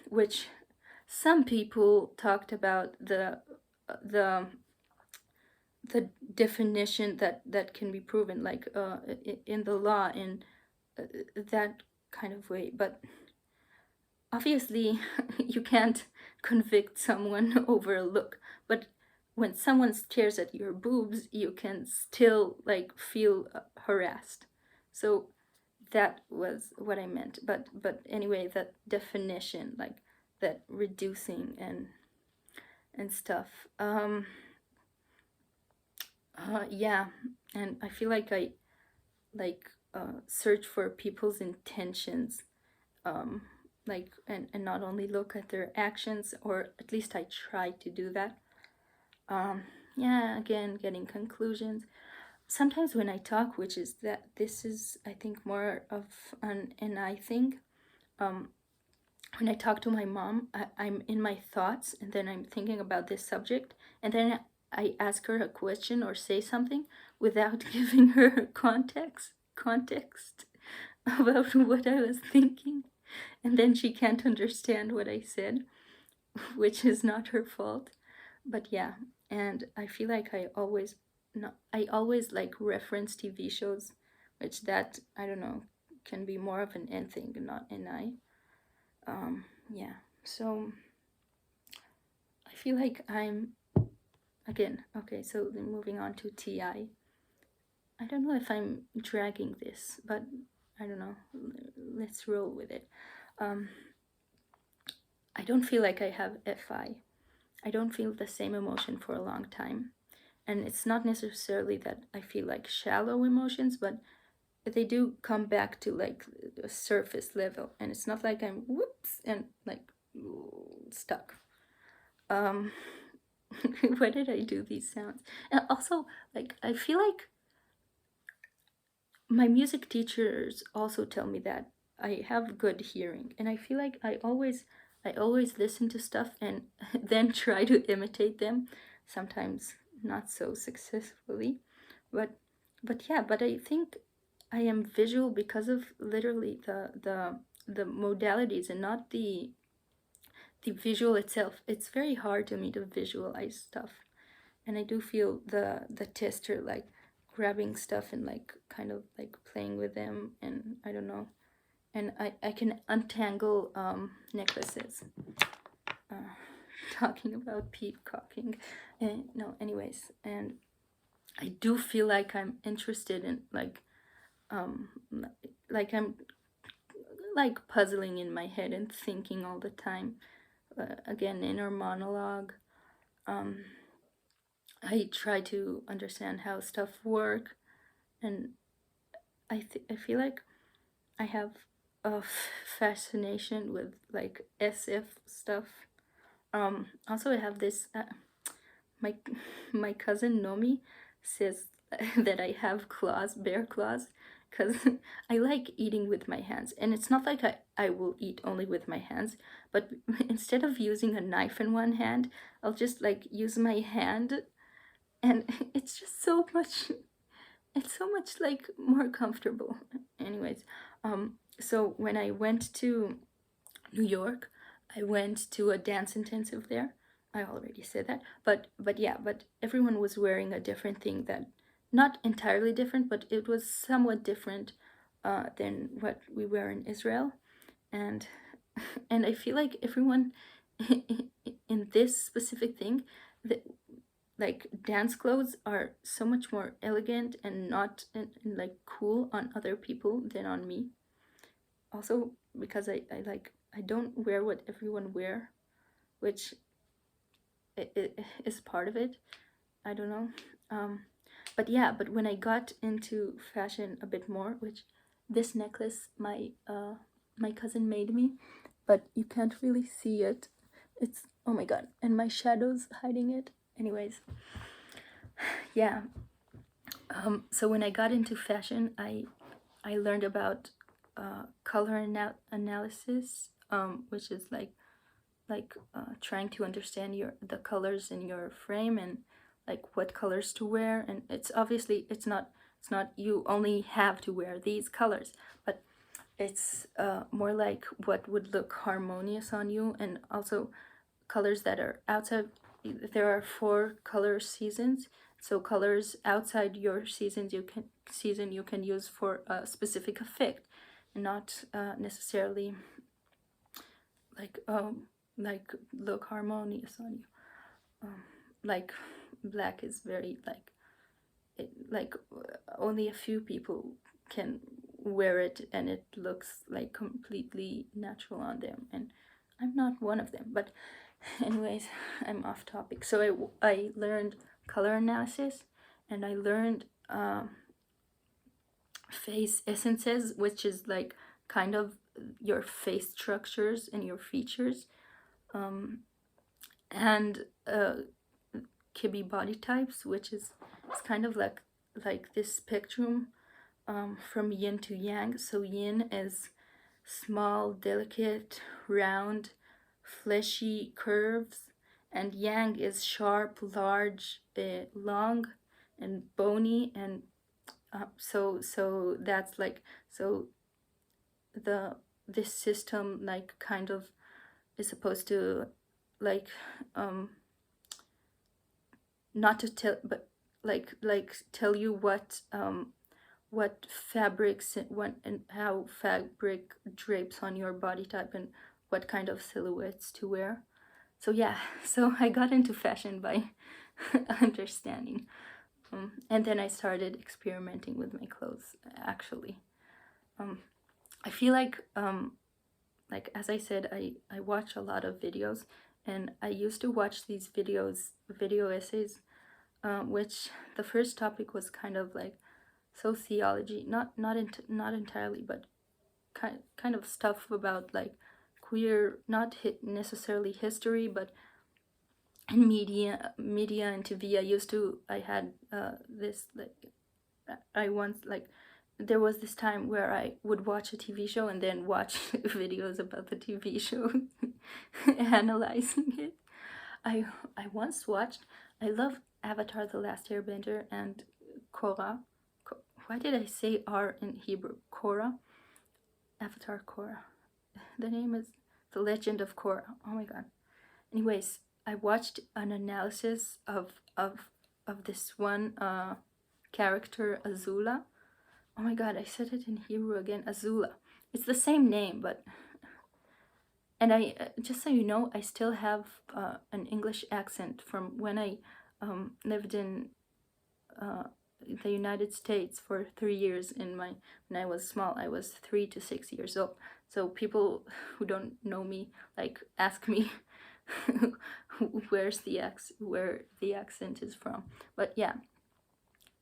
which some people talked about the the definition that can be proven, like in the law, in that kind of way. But obviously you can't convict someone over a look. But when someone stares at your boobs, you can still like feel harassed. So that was what I meant. But anyway, that definition, like that reducing and stuff. Yeah, and I feel like I like search for people's intentions, like, and not only look at their actions, or at least I try to do that. um, yeah, again, getting conclusions. Sometimes when I talk, which is that this is, I think, more of an I think, um, when I talk to my mom, I'm in my thoughts, and then I'm thinking about this subject, and then I ask her a question or say something without giving her context about what I was thinking, and then she can't understand what I said, which is not her fault. But yeah, and I feel like I always like reference TV shows, which, that, I don't know, can be more of an N thing, not an I. Yeah. So I feel like I'm, again, okay, so then moving on to TI. I don't know if I'm dragging this, but I don't know. Let's roll with it. Um, I don't feel like I have FI. I don't feel the same emotion for a long time. And it's not necessarily that I feel like shallow emotions, but they do come back to like a surface level. And it's not like I'm whoops and like stuck. Um, why did I do these sounds? And also, like, I feel like my music teachers also tell me that I have good hearing, and I feel like I always listen to stuff and then try to imitate them, sometimes not so successfully, but yeah, but I think I am visual because of literally the modalities, and not the visual itself. It's very hard to me to visualize stuff, and I do feel the tester like grabbing stuff and like kind of like playing with them, and I don't know, and I can untangle necklaces. Uh, Talking about peacocking, and no, anyways, and I do feel like I'm interested in um like I'm like puzzling in my head and thinking all the time. Again, inner monologue. Um, I try to understand how stuff work, and I feel like I have a fascination with like SF stuff. Also, I have this. My my cousin Nomi says that I have claws, bear claws, because I like eating with my hands, and it's not like I will eat only with my hands, but instead of using a knife in one hand, I'll just like use my hand, and it's just so much, it's so much like more comfortable. Anyways, so when I went to New York, I went to a dance intensive there. I already said that, but yeah, but everyone was wearing a different thing, that not entirely different, but it was somewhat different than what we wear in Israel, and and I feel like everyone in this specific thing, that like dance clothes are so much more elegant and not and like cool on other people than on me. Also because I don't wear what everyone wear, which it is part of it. I don't know. Um, but yeah, but when I got into fashion a bit more, which this necklace my cousin made me, but you can't really see it. It's, oh my god, and my shadow's hiding it. Anyways, yeah. So when I got into fashion, I learned about color analysis, which is like trying to understand the colors in your frame, and like what colors to wear. And it's obviously it's not you only have to wear these colors, but it's more like what would look harmonious on you, and also colors that are outside. There are 4 color seasons, so colors outside your season you can use for a specific effect, and not necessarily like like look harmonious on you. Like black is very like only a few people can wear it and it looks like completely natural on them, and I'm not one of them. But anyways, I'm off topic. So I learned color analysis, and I learned face essences, which is like kind of your face structures and your features, um, and kibi body types, which is it's kind of like this spectrum, from yin to yang. So yin is small, delicate, round, fleshy curves, and yang is sharp, large, long, and bony. And so that's like, so the this system like kind of is supposed to like, um not to tell, but like tell you what fabrics and what and how fabric drapes on your body type and what kind of silhouettes to wear. So yeah, so I got into fashion by understanding, and then I started experimenting with my clothes. Actually, I feel like as I said, I watch a lot of videos, and I used to watch these video essays, which the first topic was kind of like sociology, not entirely, but kind of stuff about like queer, not necessarily history, but in media and TV. I had this like, I once like, there was this time where I would watch a TV show and then watch videos about the TV show, analyzing it. I once watched, I love Avatar: The Last Airbender and Korra. Why did I say R in Hebrew? Korra? Avatar Korra. The name is The Legend of Korra. Oh my god. Anyways, I watched an analysis of this one character, Azula. Oh my god, I said it in Hebrew again, Azula. It's the same name, but, and I just so you know, I still have an English accent from when I lived in the United States for 3 years. When I was small, I was 3 to 6 years old. So people who don't know me like ask me where the accent is from. But yeah.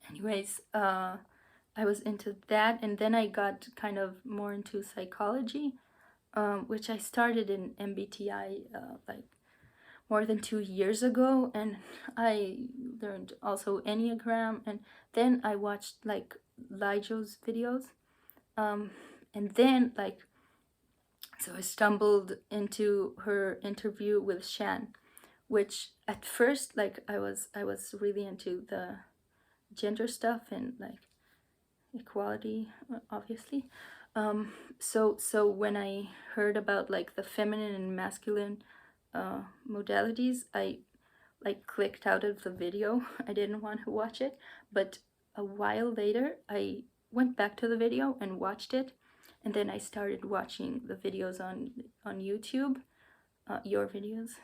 Anyways, I was into that, and then I got kind of more into psychology, which I started in MBTI like more than 2 years ago, and I learned also Enneagram, and then I watched like Lijo's videos, and then like, so I stumbled into her interview with Shan, which at first like I was really into the gender stuff and like equality, obviously. So when I heard about like the feminine and masculine modalities, I like clicked out of the video. I didn't want to watch it, but a while later I went back to the video and watched it, and then I started watching the videos on YouTube, your videos,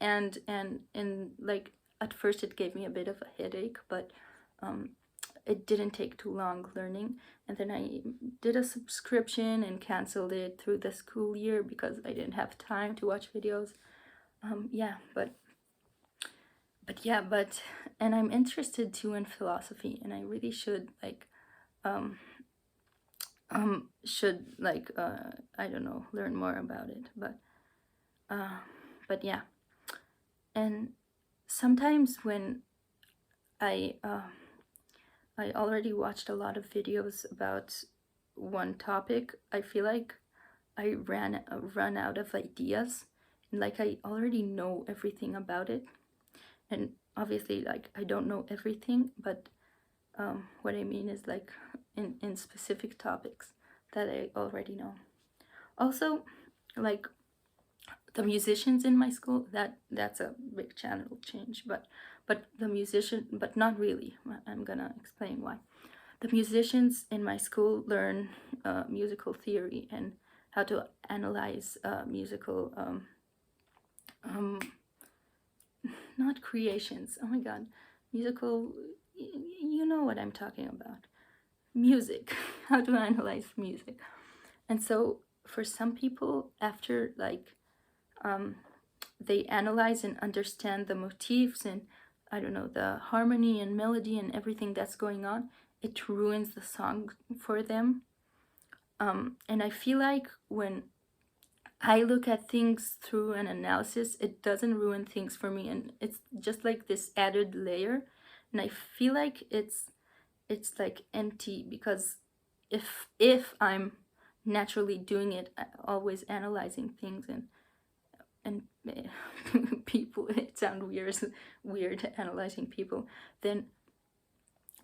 and like at first it gave me a bit of a headache, but it didn't take too long learning, and then I did a subscription and canceled it through the school year because I didn't have time to watch videos. Yeah, but yeah, and I'm interested too in philosophy, and I really should like I don't know, learn more about it, but yeah. And sometimes when I already watched a lot of videos about one topic, I feel like I run out of ideas, and like I already know everything about it. And obviously, like, I don't know everything, but what I mean is like in specific topics that I already know. Also, like the musicians in my school, that's a big channel change, but not really. I'm gonna explain why. The musicians in my school learn musical theory and how to analyze musical not creations, oh my god, musical, you know what I'm talking about, music, how to analyze music. And so for some people, after like they analyze and understand the motifs and I don't know, the harmony and melody and everything that's going on, it ruins the song for them. And I feel like when I look at things through an analysis, it doesn't ruin things for me, and it's just like this added layer. And I feel like it's like empty, because if I'm naturally doing it, always analyzing things and people, it sounds weird analyzing people, then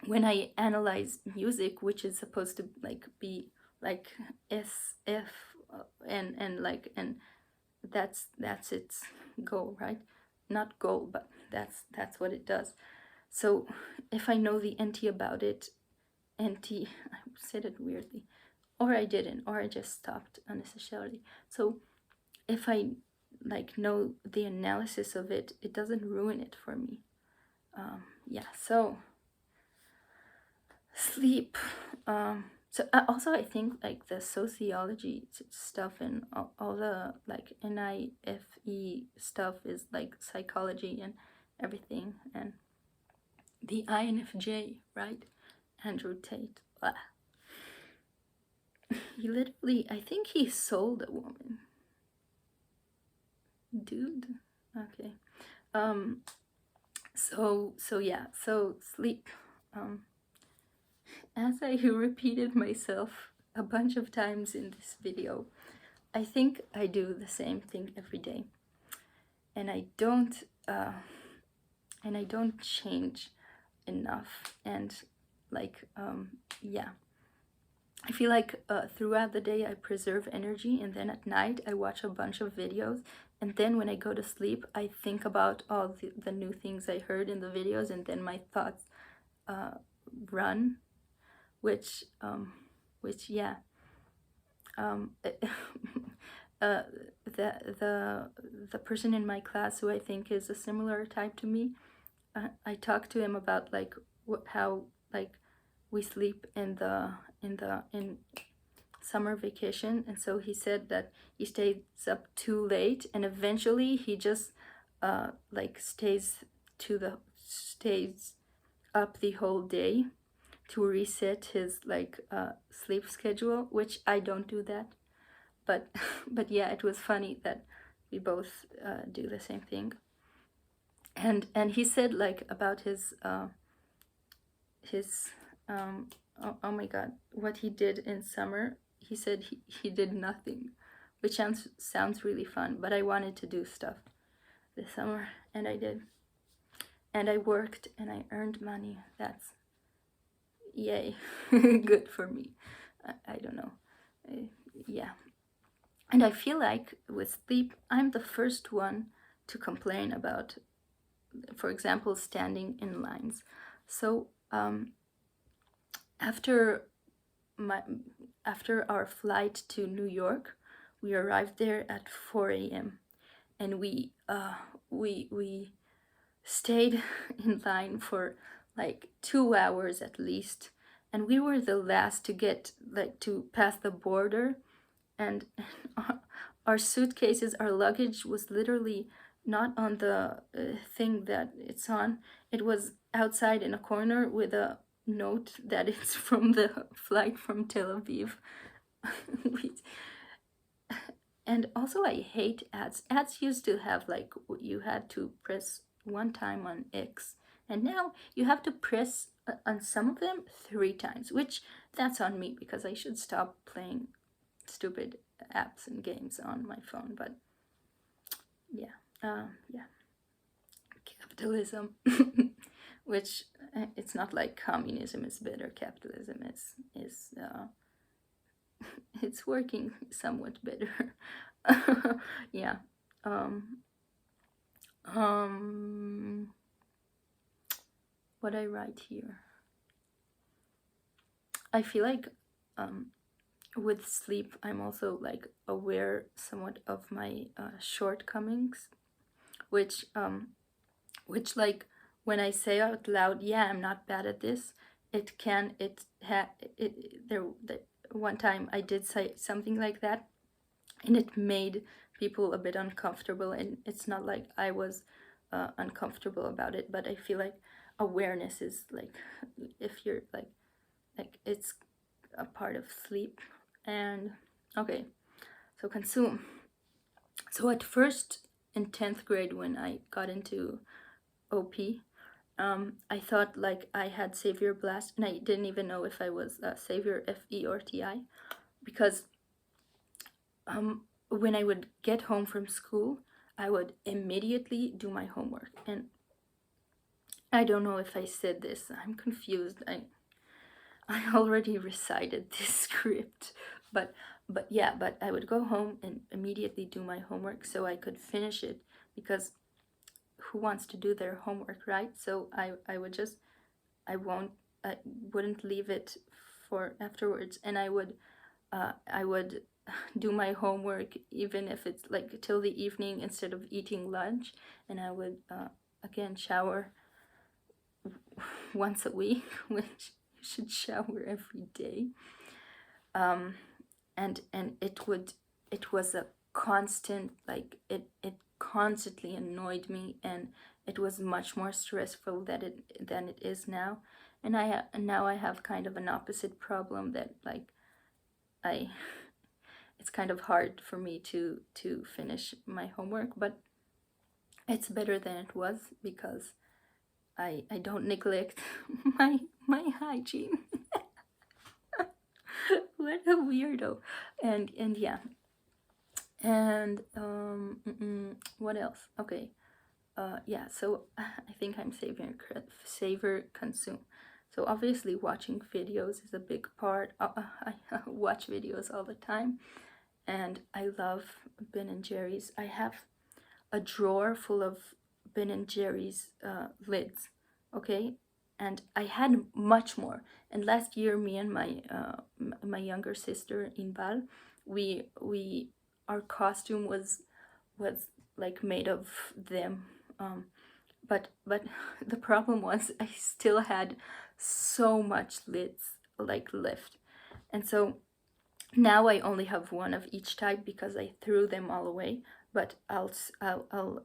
when I analyze music, which is supposed to like be like SF, and like, and that's its goal, right? Not goal, but that's what it does. So if I know the NT about it, NT, I said it weirdly, or I didn't, or I just stopped unnecessarily. So if I like know the analysis of it, it doesn't ruin it for me. Yeah, so sleep. So also I think like the sociology stuff and all the like NIFE stuff is like psychology and everything, and the INFJ, right? Andrew Tate. Blah. He literally, I think he sold a woman. Dude. Okay. So yeah, so sleep. As I repeated myself a bunch of times in this video, I think I do the same thing every day, and I don't change enough. And like yeah, I feel like throughout the day I preserve energy, and then at night I watch a bunch of videos, and then when I go to sleep I think about all the new things I heard in the videos, and then my thoughts run, which yeah, the person in my class who I think is a similar type to me, I talked to him about like how like we sleep in summer vacation, and so he said that he stays up too late, and eventually he just like stays up the whole day to reset his like sleep schedule, which I don't do that. But but yeah, it was funny that we both do the same thing. And he said like about his oh my god, what he did in summer. He said he did nothing, which sounds really fun, but I wanted to do stuff this summer, and I did. And I worked and I earned money. That's yay. Good for me. I don't know. Yeah. And I feel like with sleep, I'm the first one to complain about, for example, standing in lines. So after our flight to New York, we arrived there at 4 a.m. and we stayed in line for like 2 hours at least, and we were the last to get like to pass the border, and our suitcases, our luggage was literally not on the thing that it's on. It was outside in a corner with a note that it's from the flight from Tel Aviv. And also I hate ads. Ads used to have like, you had to press one time on X, and now you have to press on some of them 3 times, which that's on me, because I should stop playing stupid apps and games on my phone. But yeah, yeah, capitalism. Which it's not like communism is better. Capitalism is it's working somewhat better. Yeah. What I write here, I feel like with sleep I'm also like aware somewhat of my shortcomings, which like when I say out loud, yeah, I'm not bad at this, one time I did say something like that, and it made people a bit uncomfortable, and it's not like I was uncomfortable about it, but I feel like awareness is like, if you're like like it's a part of sleep. And okay, so consume. So at first in 10th grade, when I got into OP, I thought like I had Savior Blast, and I didn't even know if I was Savior FE or TI, because when I would get home from school, I would immediately do my homework. And I don't know if I said this, I'm confused. I already recited this script, but yeah, but I would go home and immediately do my homework so I could finish it, because who wants to do their homework, right? So I would just, I wouldn't leave it for afterwards, and I would do my homework even if it's like till the evening instead of eating lunch, and I would again shower once a week, which you should shower every day. And it was a constant, like it constantly annoyed me, and it was much more stressful than it is now. And now I have kind of an opposite problem, that like I it's kind of hard for me to finish my homework, but it's better than it was, because I don't neglect my hygiene. What a weirdo. And yeah. And what else? Okay. Yeah, so I think I'm savor consume. So obviously watching videos is a big part. I watch videos all the time, and I love Ben and Jerry's. I have a drawer full of Ben and Jerry's lids, okay? And I had much more. And last year, me and my younger sister Inbal, we our costume was like made of them. But the problem was I still had so much lids like left, and so now I only have one of each type because I threw them all away. But I'll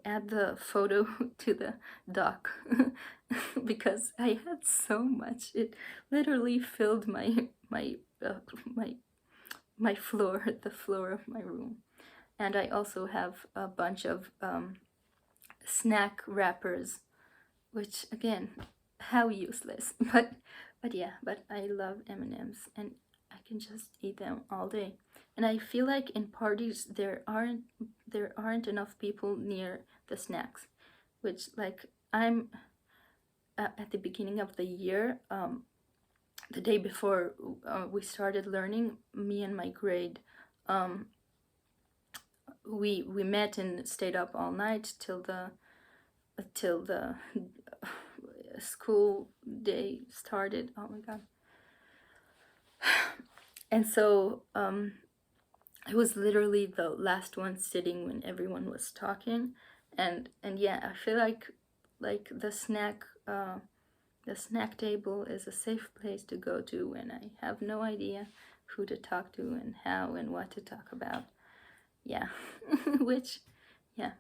add the photo to the doc because I had so much. It literally filled my floor, the floor of my room. And I also have a bunch of snack wrappers, which again, how useless. But yeah, but I love M&Ms, and I can just eat them all day. And I feel like in parties there aren't enough people near the snacks, which like I'm at the beginning of the year, the day before we started learning, me and my grade, we met and stayed up all night till the school day started. Oh my god. And so I was literally the last one sitting when everyone was talking. And yeah, I feel like the snack table is a safe place to go to when I have no idea who to talk to and how and what to talk about. Yeah. Which, yeah,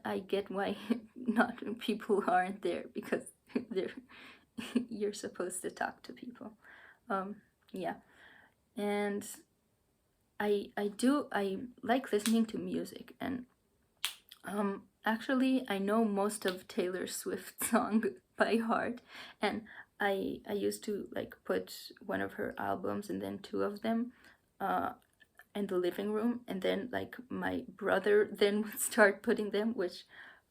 I get why not people aren't there, because they're you're supposed to talk to people. Yeah. And I like listening to music, and actually I know most of Taylor Swift's song by heart, and I used to like put one of her albums and then two of them in the living room, and then like my brother then would start putting them, which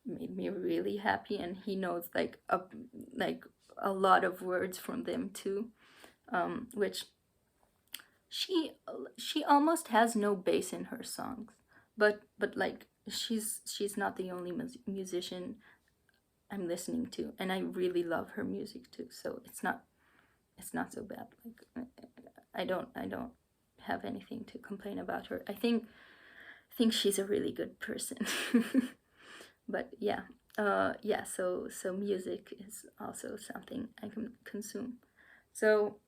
made me really happy, and he knows like a lot of words from them too, which she almost has no bass in her songs, but like she's not the only musician I'm listening to, and I really love her music too, so it's not so bad. Like I don't have anything to complain about her. I think she's a really good person. But yeah, yeah. So music is also something I can consume. So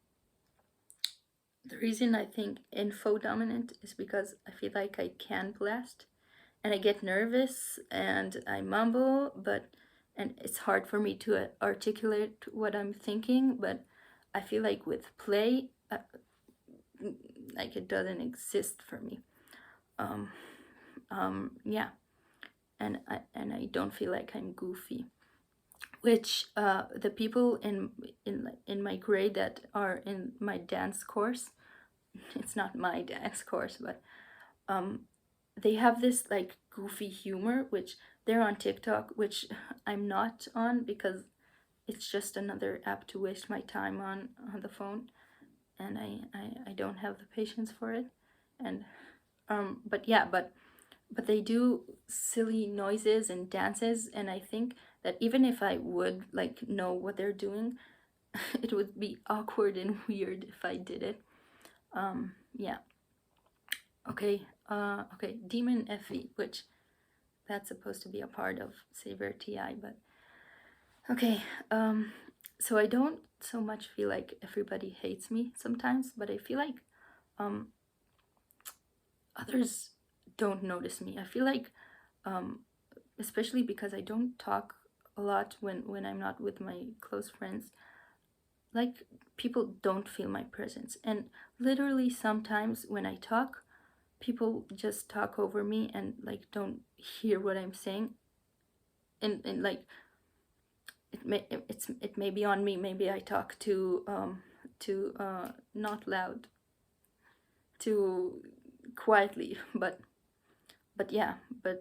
the reason I think info dominant is because I feel like I can blast, and I get nervous and I mumble, and it's hard for me to articulate what I'm thinking, but I feel like with play, like it doesn't exist for me. um yeah, and I don't feel like I'm goofy, which the people in my grade that are in my dance course, it's not my dance course, but um they have this like goofy humor, which they're on TikTok, which I'm not on because it's just another app to waste my time on the phone, and I don't have the patience for it. And but yeah, but they do silly noises and dances, and I think that even if I would like know what they're doing, it would be awkward and weird if I did it. Yeah. Okay. Okay. Demon Effie, which that's supposed to be a part of Saber TI, but okay. So I don't so much feel like everybody hates me sometimes, but I feel like um others don't notice me. I feel like um especially because I don't talk a lot when I'm not with my close friends. Like people don't feel my presence, and literally sometimes when I talk, people just talk over me and like don't hear what I'm saying, and like it may be on me. Maybe I talk too not loud, too quietly, but yeah, but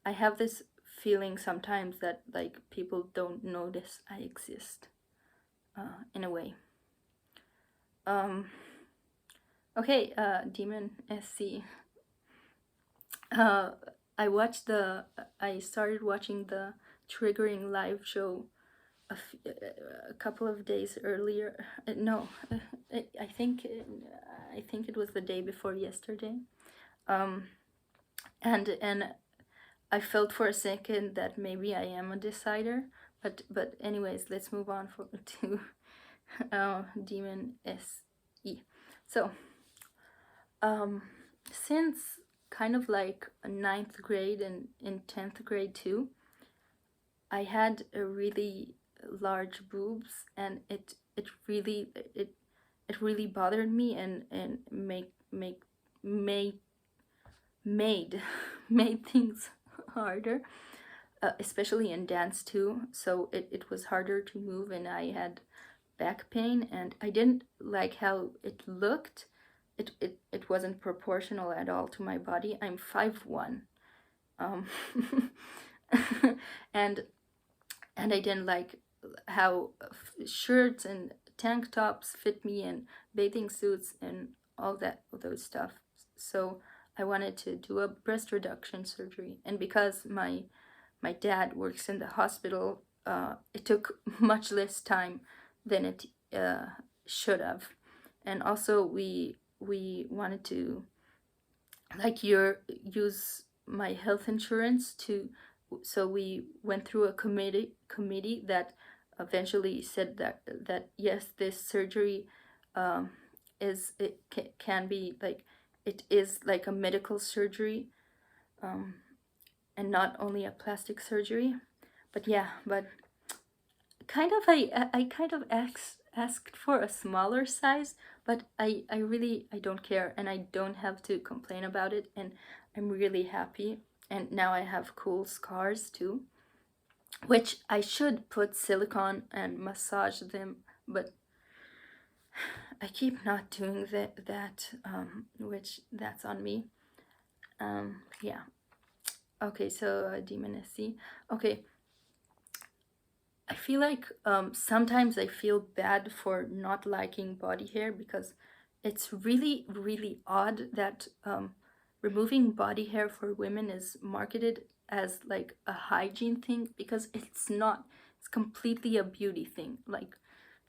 I have this feeling sometimes that like people don't notice I exist, in a way. Um, okay, Demon SC. Uh, I started watching the Triggering live show a couple of days earlier. No, I think it was the day before yesterday. Um, and I felt for a second that maybe I am a decider, but anyways, let's move on to Demon SE. So, um, since kind of like a ninth grade and in 10th grade too, I had a really large boobs, and it really bothered me, and made made made things harder, especially in dance too. So it was harder to move, and I had back pain, and I didn't like how it looked. It wasn't proportional at all to my body. I'm 5'1", um, and I didn't like how shirts and tank tops fit me, and bathing suits and all those stuff. So I wanted to do a breast reduction surgery, and because my dad works in the hospital, it took much less time than it should have. And also we wanted to like use my health insurance to, so we went through a committee that eventually said that yes, this surgery um, can be like, it is like a medical surgery, um, and not only a plastic surgery. But yeah, but kind of I kind of asked for a smaller size, but I really I don't care, and I don't have to complain about it, and I'm really happy. And now I have cool scars too, which I should put silicone and massage them, but I keep not doing that, which that's on me. Yeah. Okay, so Demon SC. Okay, I feel like sometimes I feel bad for not liking body hair, because it's really, really odd that removing body hair for women is marketed as like a hygiene thing, because it's not. It's completely a beauty thing. Like,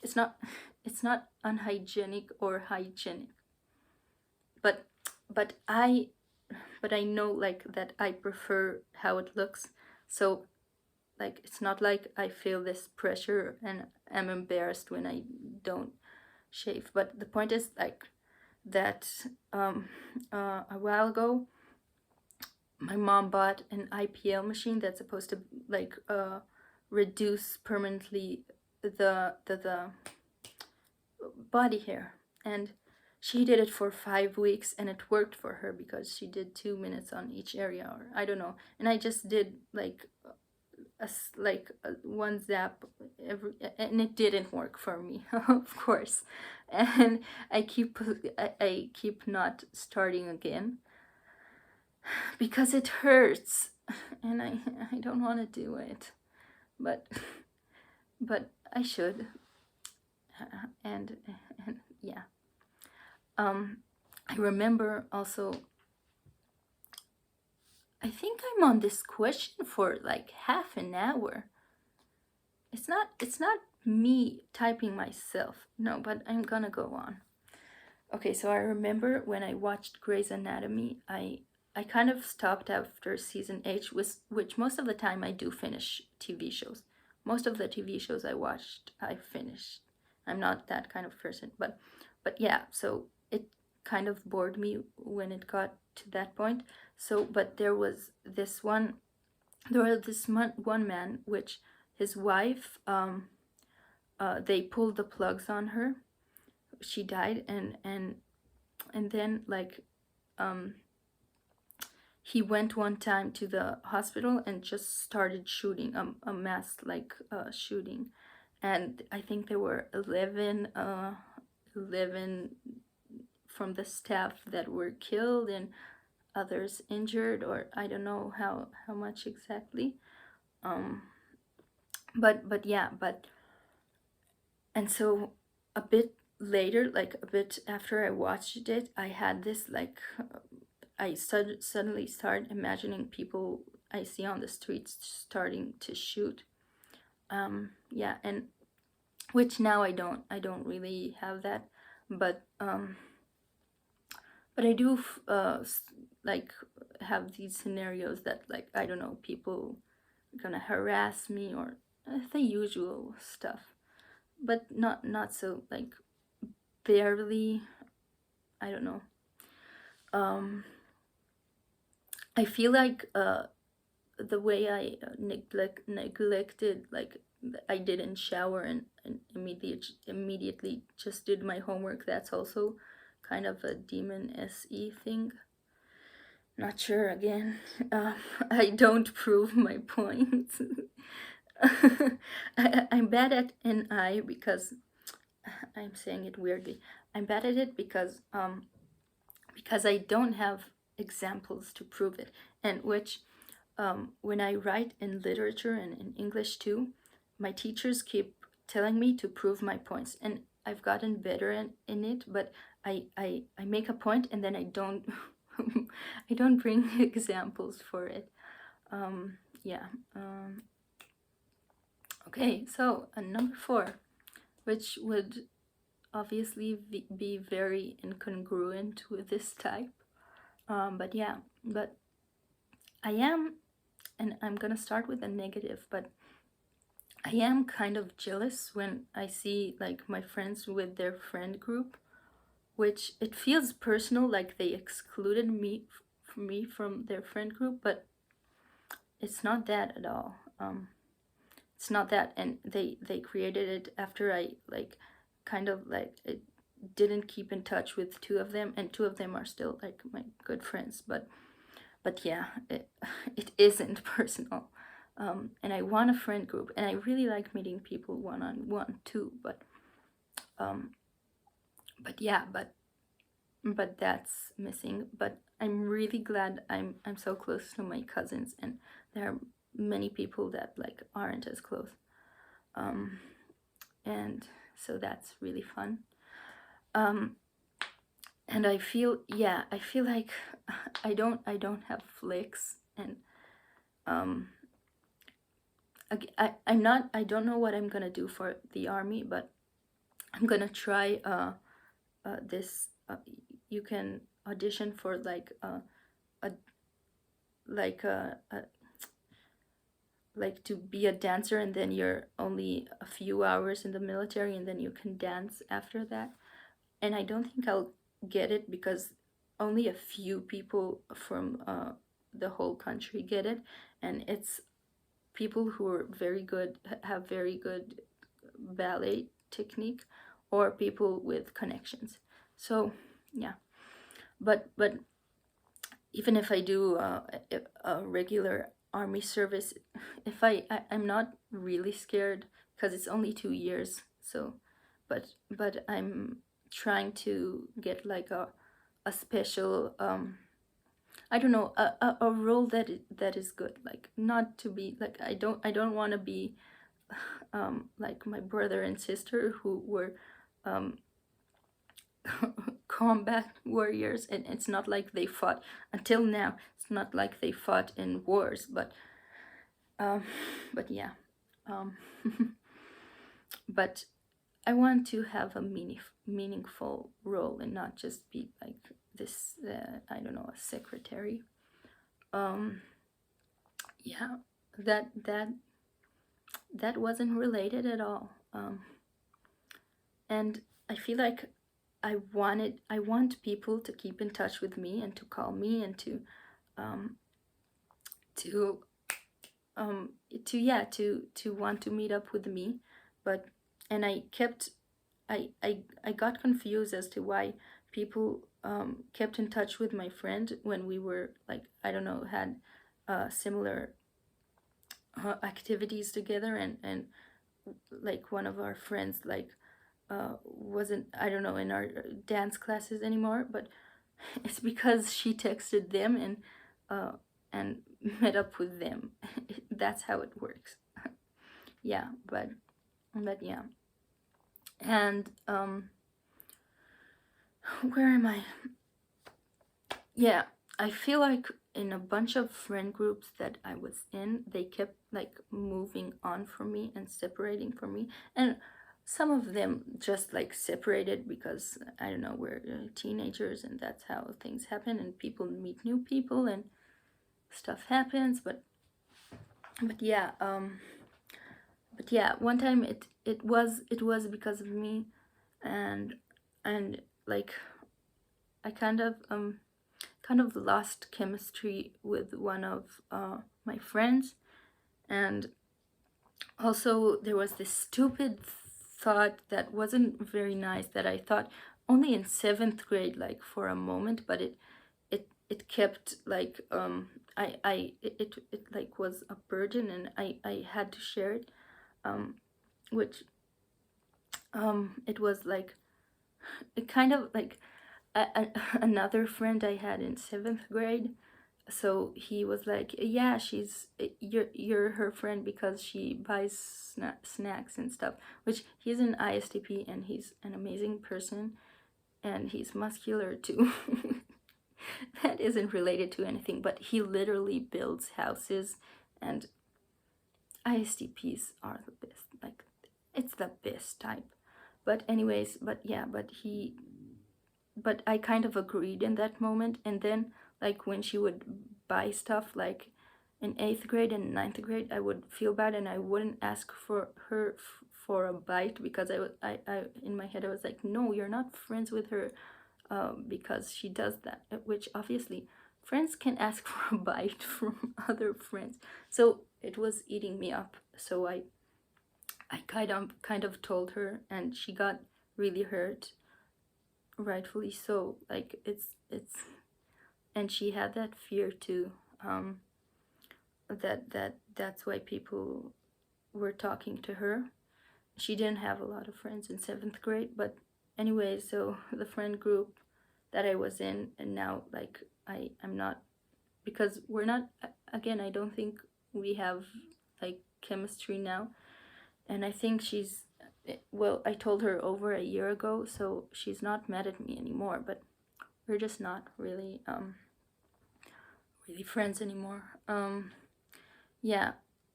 it's not, it's not unhygienic or hygienic. But but I but I know like that I prefer how it looks. So like it's not like I feel this pressure and am embarrassed when I don't shave. But the point is like that a while ago my mom bought an IPL machine that's supposed to like reduce permanently the body hair, and she did it for 5 weeks, and it worked for her because she did 2 minutes on each area, or I don't know. And I just did like one zap every, and it didn't work for me, of course. And I keep not starting again because it hurts, and I don't want to do it, but I should. And yeah. I remember also, I think I'm on this question for like half an hour. It's not me typing myself, no, but I'm gonna go on. Okay, so I remember when I watched Grey's Anatomy, I kind of stopped after season 8, which most of the time I do finish TV shows. Most of the TV shows I watched, I finished. I'm not that kind of person, but yeah, so it kind of bored me when it got to that point. So, but there was this one man, which his wife, they pulled the plugs on her. She died, and then like he went one time to the hospital and just started shooting a mass like shooting, and I think there were 11 from the staff that were killed and others injured, or I don't know how much exactly. But yeah, and so a bit later, like a bit after I watched it, I had this like suddenly start imagining people I see on the streets starting to shoot. Yeah, and which now I don't really have that, but I do like have these scenarios that, like, I don't know, people gonna harass me, or the usual stuff, but not so like barely. I don't know. I feel like the way I neglected, like I didn't shower and immediately just did my homework. That's also kind of a demon SE thing. Not sure again. I don't prove my point. I'm bad at NI because I'm saying it weirdly. I'm bad at it because I don't have examples to prove it, and which when I write in literature and in English too, my teachers keep telling me to prove my points, and I've gotten better in it, but I make a point and then I don't I don't bring examples for it. Yeah. Okay, so number 4, which would obviously be very incongruent with this type. But yeah, but I am, and I'm gonna start with a negative, but I am kind of jealous when I see like my friends with their friend group, which it feels personal, like they excluded me from their friend group, but it's not that at all. It's not that, and they created it after I like kind of like it didn't keep in touch with 2 of them, and 2 of them are still like my good friends, but yeah, it isn't personal. And I want a friend group, and I really like meeting people one-on-one too, but yeah, but that's missing. But I'm really glad I'm so close to my cousins, and there are many people that like aren't as close, and so that's really fun. And I feel like I don't have flicks, and I don't know what I'm gonna do for the army, but I'm gonna try this. You can audition for like a like a like to be a dancer, and then you're only a few hours in the military, and then you can dance after that. And I don't think I'll get it because only a few people from the whole country get it, and it's people who are very good, have very good ballet technique, or people with connections. So yeah, but even if I do a regular army service, if I'm not really scared because it's only 2 years. So, but I'm trying to get like a special I don't know, a role that is good, like not to be like, I don't want to be like my brother and sister who were um combat warriors, and it's not like they fought until now. It's not like they fought in wars, um but yeah, um but I want to have a meaningful role and not just be like this I don't know, a secretary. um yeah, that that wasn't related at all. And I feel like I want people to keep in touch with me and to call me and um to to want to meet up with me. But and I got confused as to why people kept in touch with my friend when we were like, I don't know, had similar activities together, and like one of our friends like wasn't, I don't know, in our dance classes anymore. But it's because she texted them uh, and met up with them. That's how it works. Yeah, but yeah. And where am I? Yeah, I feel like in a bunch of friend groups that I was in, they kept like moving on from me and separating from me. And some of them just like separated because, I don't know, we're teenagers and that's how things happen, and people meet new people and stuff happens. But yeah, one time it was because of me. And and like I kind of lost chemistry with one of my friends. And also there was this stupid thought that wasn't very nice that I thought only in seventh grade, like for a moment, but it kept like it like was a burden, and I had to share it. Which it was like, it kind of like another friend I had in seventh grade. So he was like, yeah, you're her friend because she buys snacks and stuff. Which he's an ISTP and he's an amazing person, and he's muscular too. That isn't related to anything, but he literally builds houses, and ISTPs are the best. Like, it's the best type. But anyways, but yeah, but I kind of agreed in that moment. And then, like, when she would buy stuff, like in eighth grade and ninth grade, I would feel bad and I wouldn't ask for her for a bite, because I in my head I was like, no, you're not friends with her because she does that. Which obviously friends can ask for a bite from other friends. So it was eating me up. So I kind of told her, and she got really hurt, rightfully so. Like, it's and she had that fear too. That's why people were talking to her. She didn't have a lot of friends in seventh grade, but anyway, so the friend group that I was in, and now, like, I'm not, because we're not, again, I don't think we have like chemistry now. And I think she's, well, I told her over a year ago, so she's not mad at me anymore, but we're just not really friends anymore. Yeah.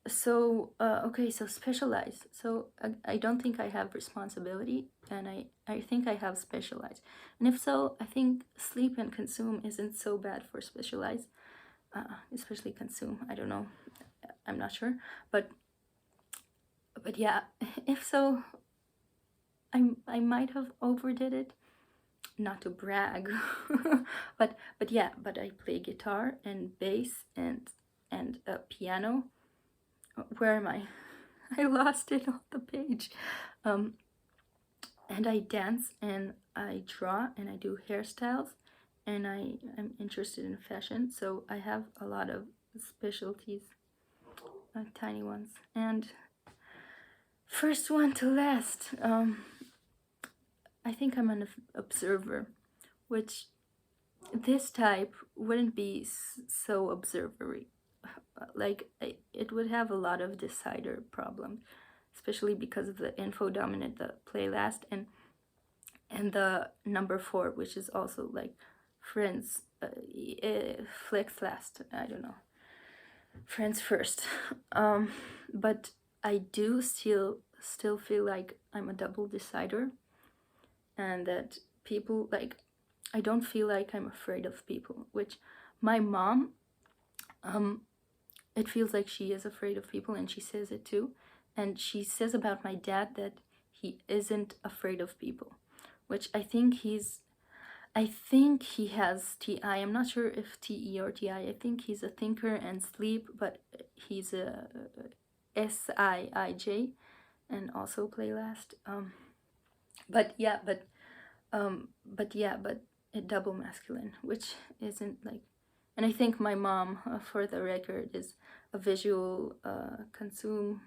So okay, so specialize. So I don't think I have responsibility, and I think I have specialize. And if so, I think sleep and consume isn't so bad for specialize. Especially consume, I don't know, I'm not sure. But yeah, if so, I might have overdid it, not to brag. But yeah, but I play guitar and bass and piano. Where am I? I lost it on the page. and I dance and I draw and I do hairstyles, and I'm interested in fashion, so I have a lot of specialties, tiny ones. And first one to last, I think I'm an observer, which this type wouldn't be so observery. Like, it would have a lot of decider problems, especially because of the info dominant, the play last, and the number 4, which is also like friends, flex last. I don't know, friends first. But I do still feel like I'm a double decider, and that people, like, I don't feel like I'm afraid of people, which my mom, it feels like she is afraid of people, and she says it too. And she says about my dad that he isn't afraid of people, which I think he has TI. I'm not sure if TE or TI. I think he's a thinker and sleep, but he's a SIIJ and also play last. But a double masculine, which isn't like. And I think my mom, for the record, is a visual, consume,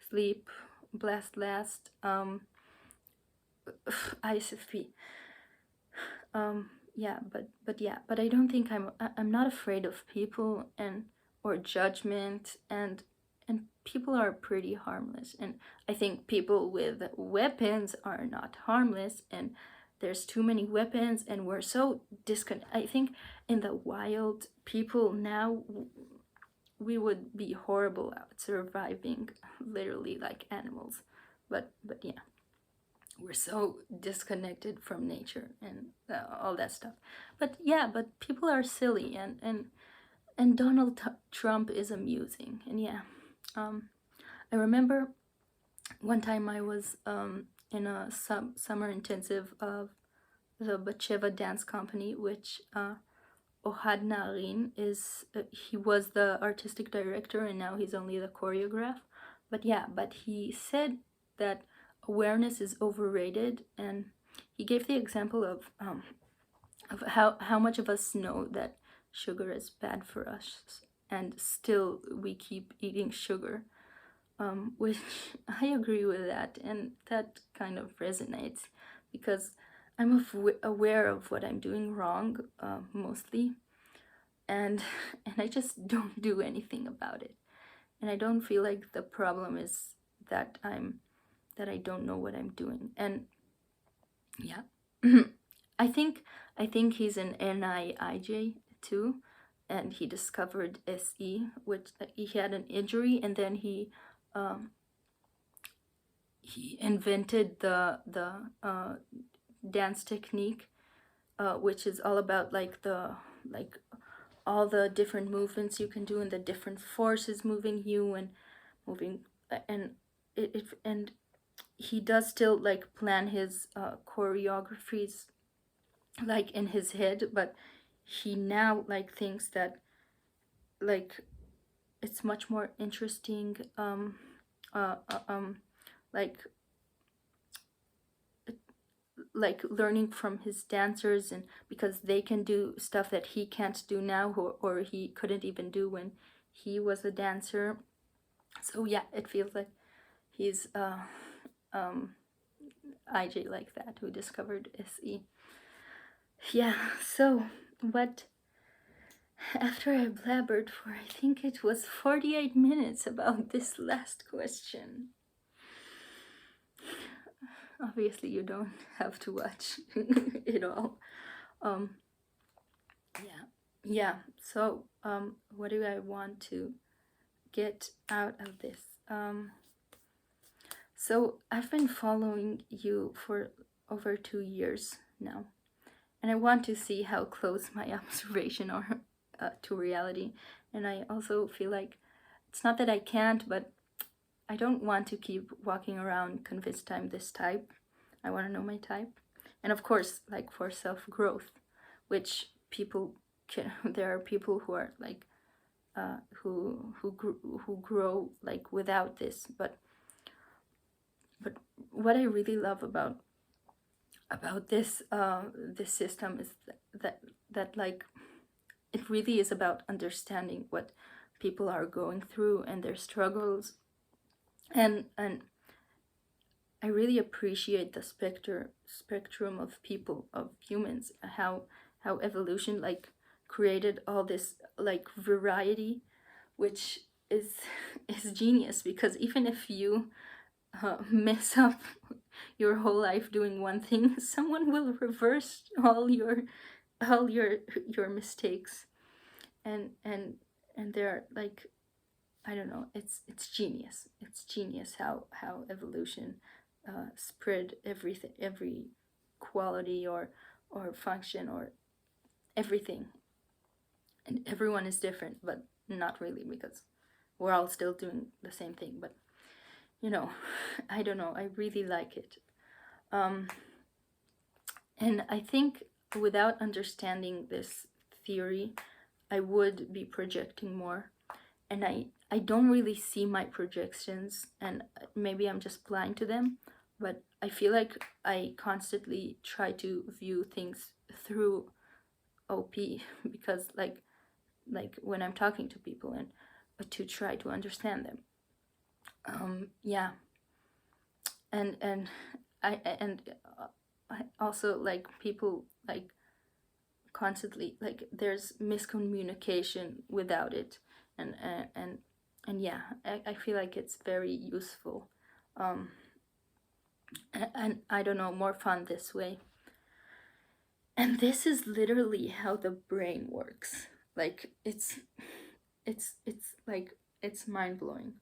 sleep, blast last, ISFP. But I don't think I'm not afraid of people and or judgment, and people are pretty harmless, and I think people with weapons are not harmless, and there's too many weapons, and we're so I think in the wild, people now, we would be horrible at surviving, literally like animals, but yeah, we're so disconnected from nature and all that stuff. But yeah, but people are silly, and Donald Trump is amusing, and yeah. I remember one time I was in a summer intensive of the Batsheva dance company, which Ohad Narin is. He was the artistic director, and now he's only the choreograph. But yeah, but he said that awareness is overrated, and he gave the example of how much of us know that sugar is bad for us, and still we keep eating sugar, which I agree with that, and that kind of resonates, because I'm aware of what I'm doing wrong, mostly, and I just don't do anything about it, and I don't feel like the problem is that I don't know what I'm doing, and yeah. I think he's an NIIJ too, and he discovered SE, which he had an injury, and then he invented the dance technique, which is all about like all the different movements you can do, and the different forces moving you and moving, and and he does still like plan his choreographies like in his head, but he now like thinks that like it's much more interesting, uh, uh, um like learning from his dancers, and because they can do stuff that he can't do now, or he couldn't even do when he was a dancer. So yeah, it feels like he's IJ like that, who discovered SE. Yeah, so what, after I blabbered for, I think it was 48 minutes about this last question. Obviously, you don't have to watch it all. Yeah. So, what do I want to get out of this? So I've been following you for over 2 years now, and I want to see how close my observation are to reality. And I also feel like it's not that I can't, but I don't want to keep walking around convinced I'm this type. I want to know my type. And of course, like for self-growth, which people can, there are people who are like, who grow like without this. But what I really love about about this system is that like it really is about understanding what people are going through and their struggles, and I really appreciate the spectrum of people, of humans, how evolution like created all this like variety, which is is genius, because even if you mess up your whole life doing one thing, someone will reverse all your mistakes, and they're like, I don't know, it's genius. It's genius how evolution spread everything, every quality or function or everything, and everyone is different, but not really, because we're all still doing the same thing. But you know, I don't know. I really like it, um, and I think without understanding this theory, I would be projecting more, and I don't really see my projections, and maybe I'm just blind to them, but I feel like I constantly try to view things through OP because like when I'm talking to people and to try to understand them. Yeah, and and I also like people like constantly like there's miscommunication without it, and and yeah, I feel like it's very useful, um and I don't know, more fun this way. And this is literally how the brain works. Like it's like it's mind-blowing,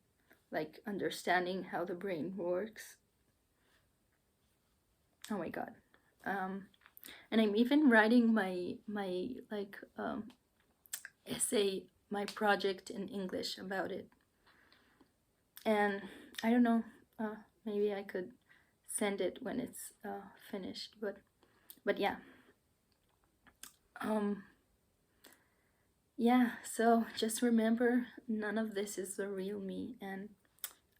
like understanding how the brain works. Oh my god. um and I'm even writing my like essay, my project in English about it. And I don't know, maybe I could send it when it's finished, but yeah. um yeah, so just remember, none of this is the real me, and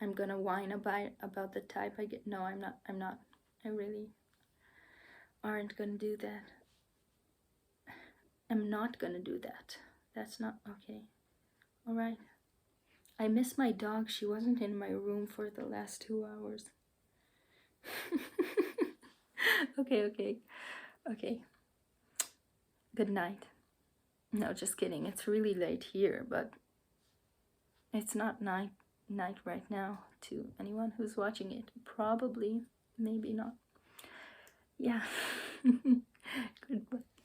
I'm gonna whine about the type I get. No, I'm not. I really aren't gonna do that. I'm not gonna do that. That's not okay. All right. I miss my dog. She wasn't in my room for the last 2 hours. Okay, okay, okay. Good night. No, just kidding. It's really late here, but it's not night right now to anyone who's watching it. Probably, maybe not. Yeah. Goodbye.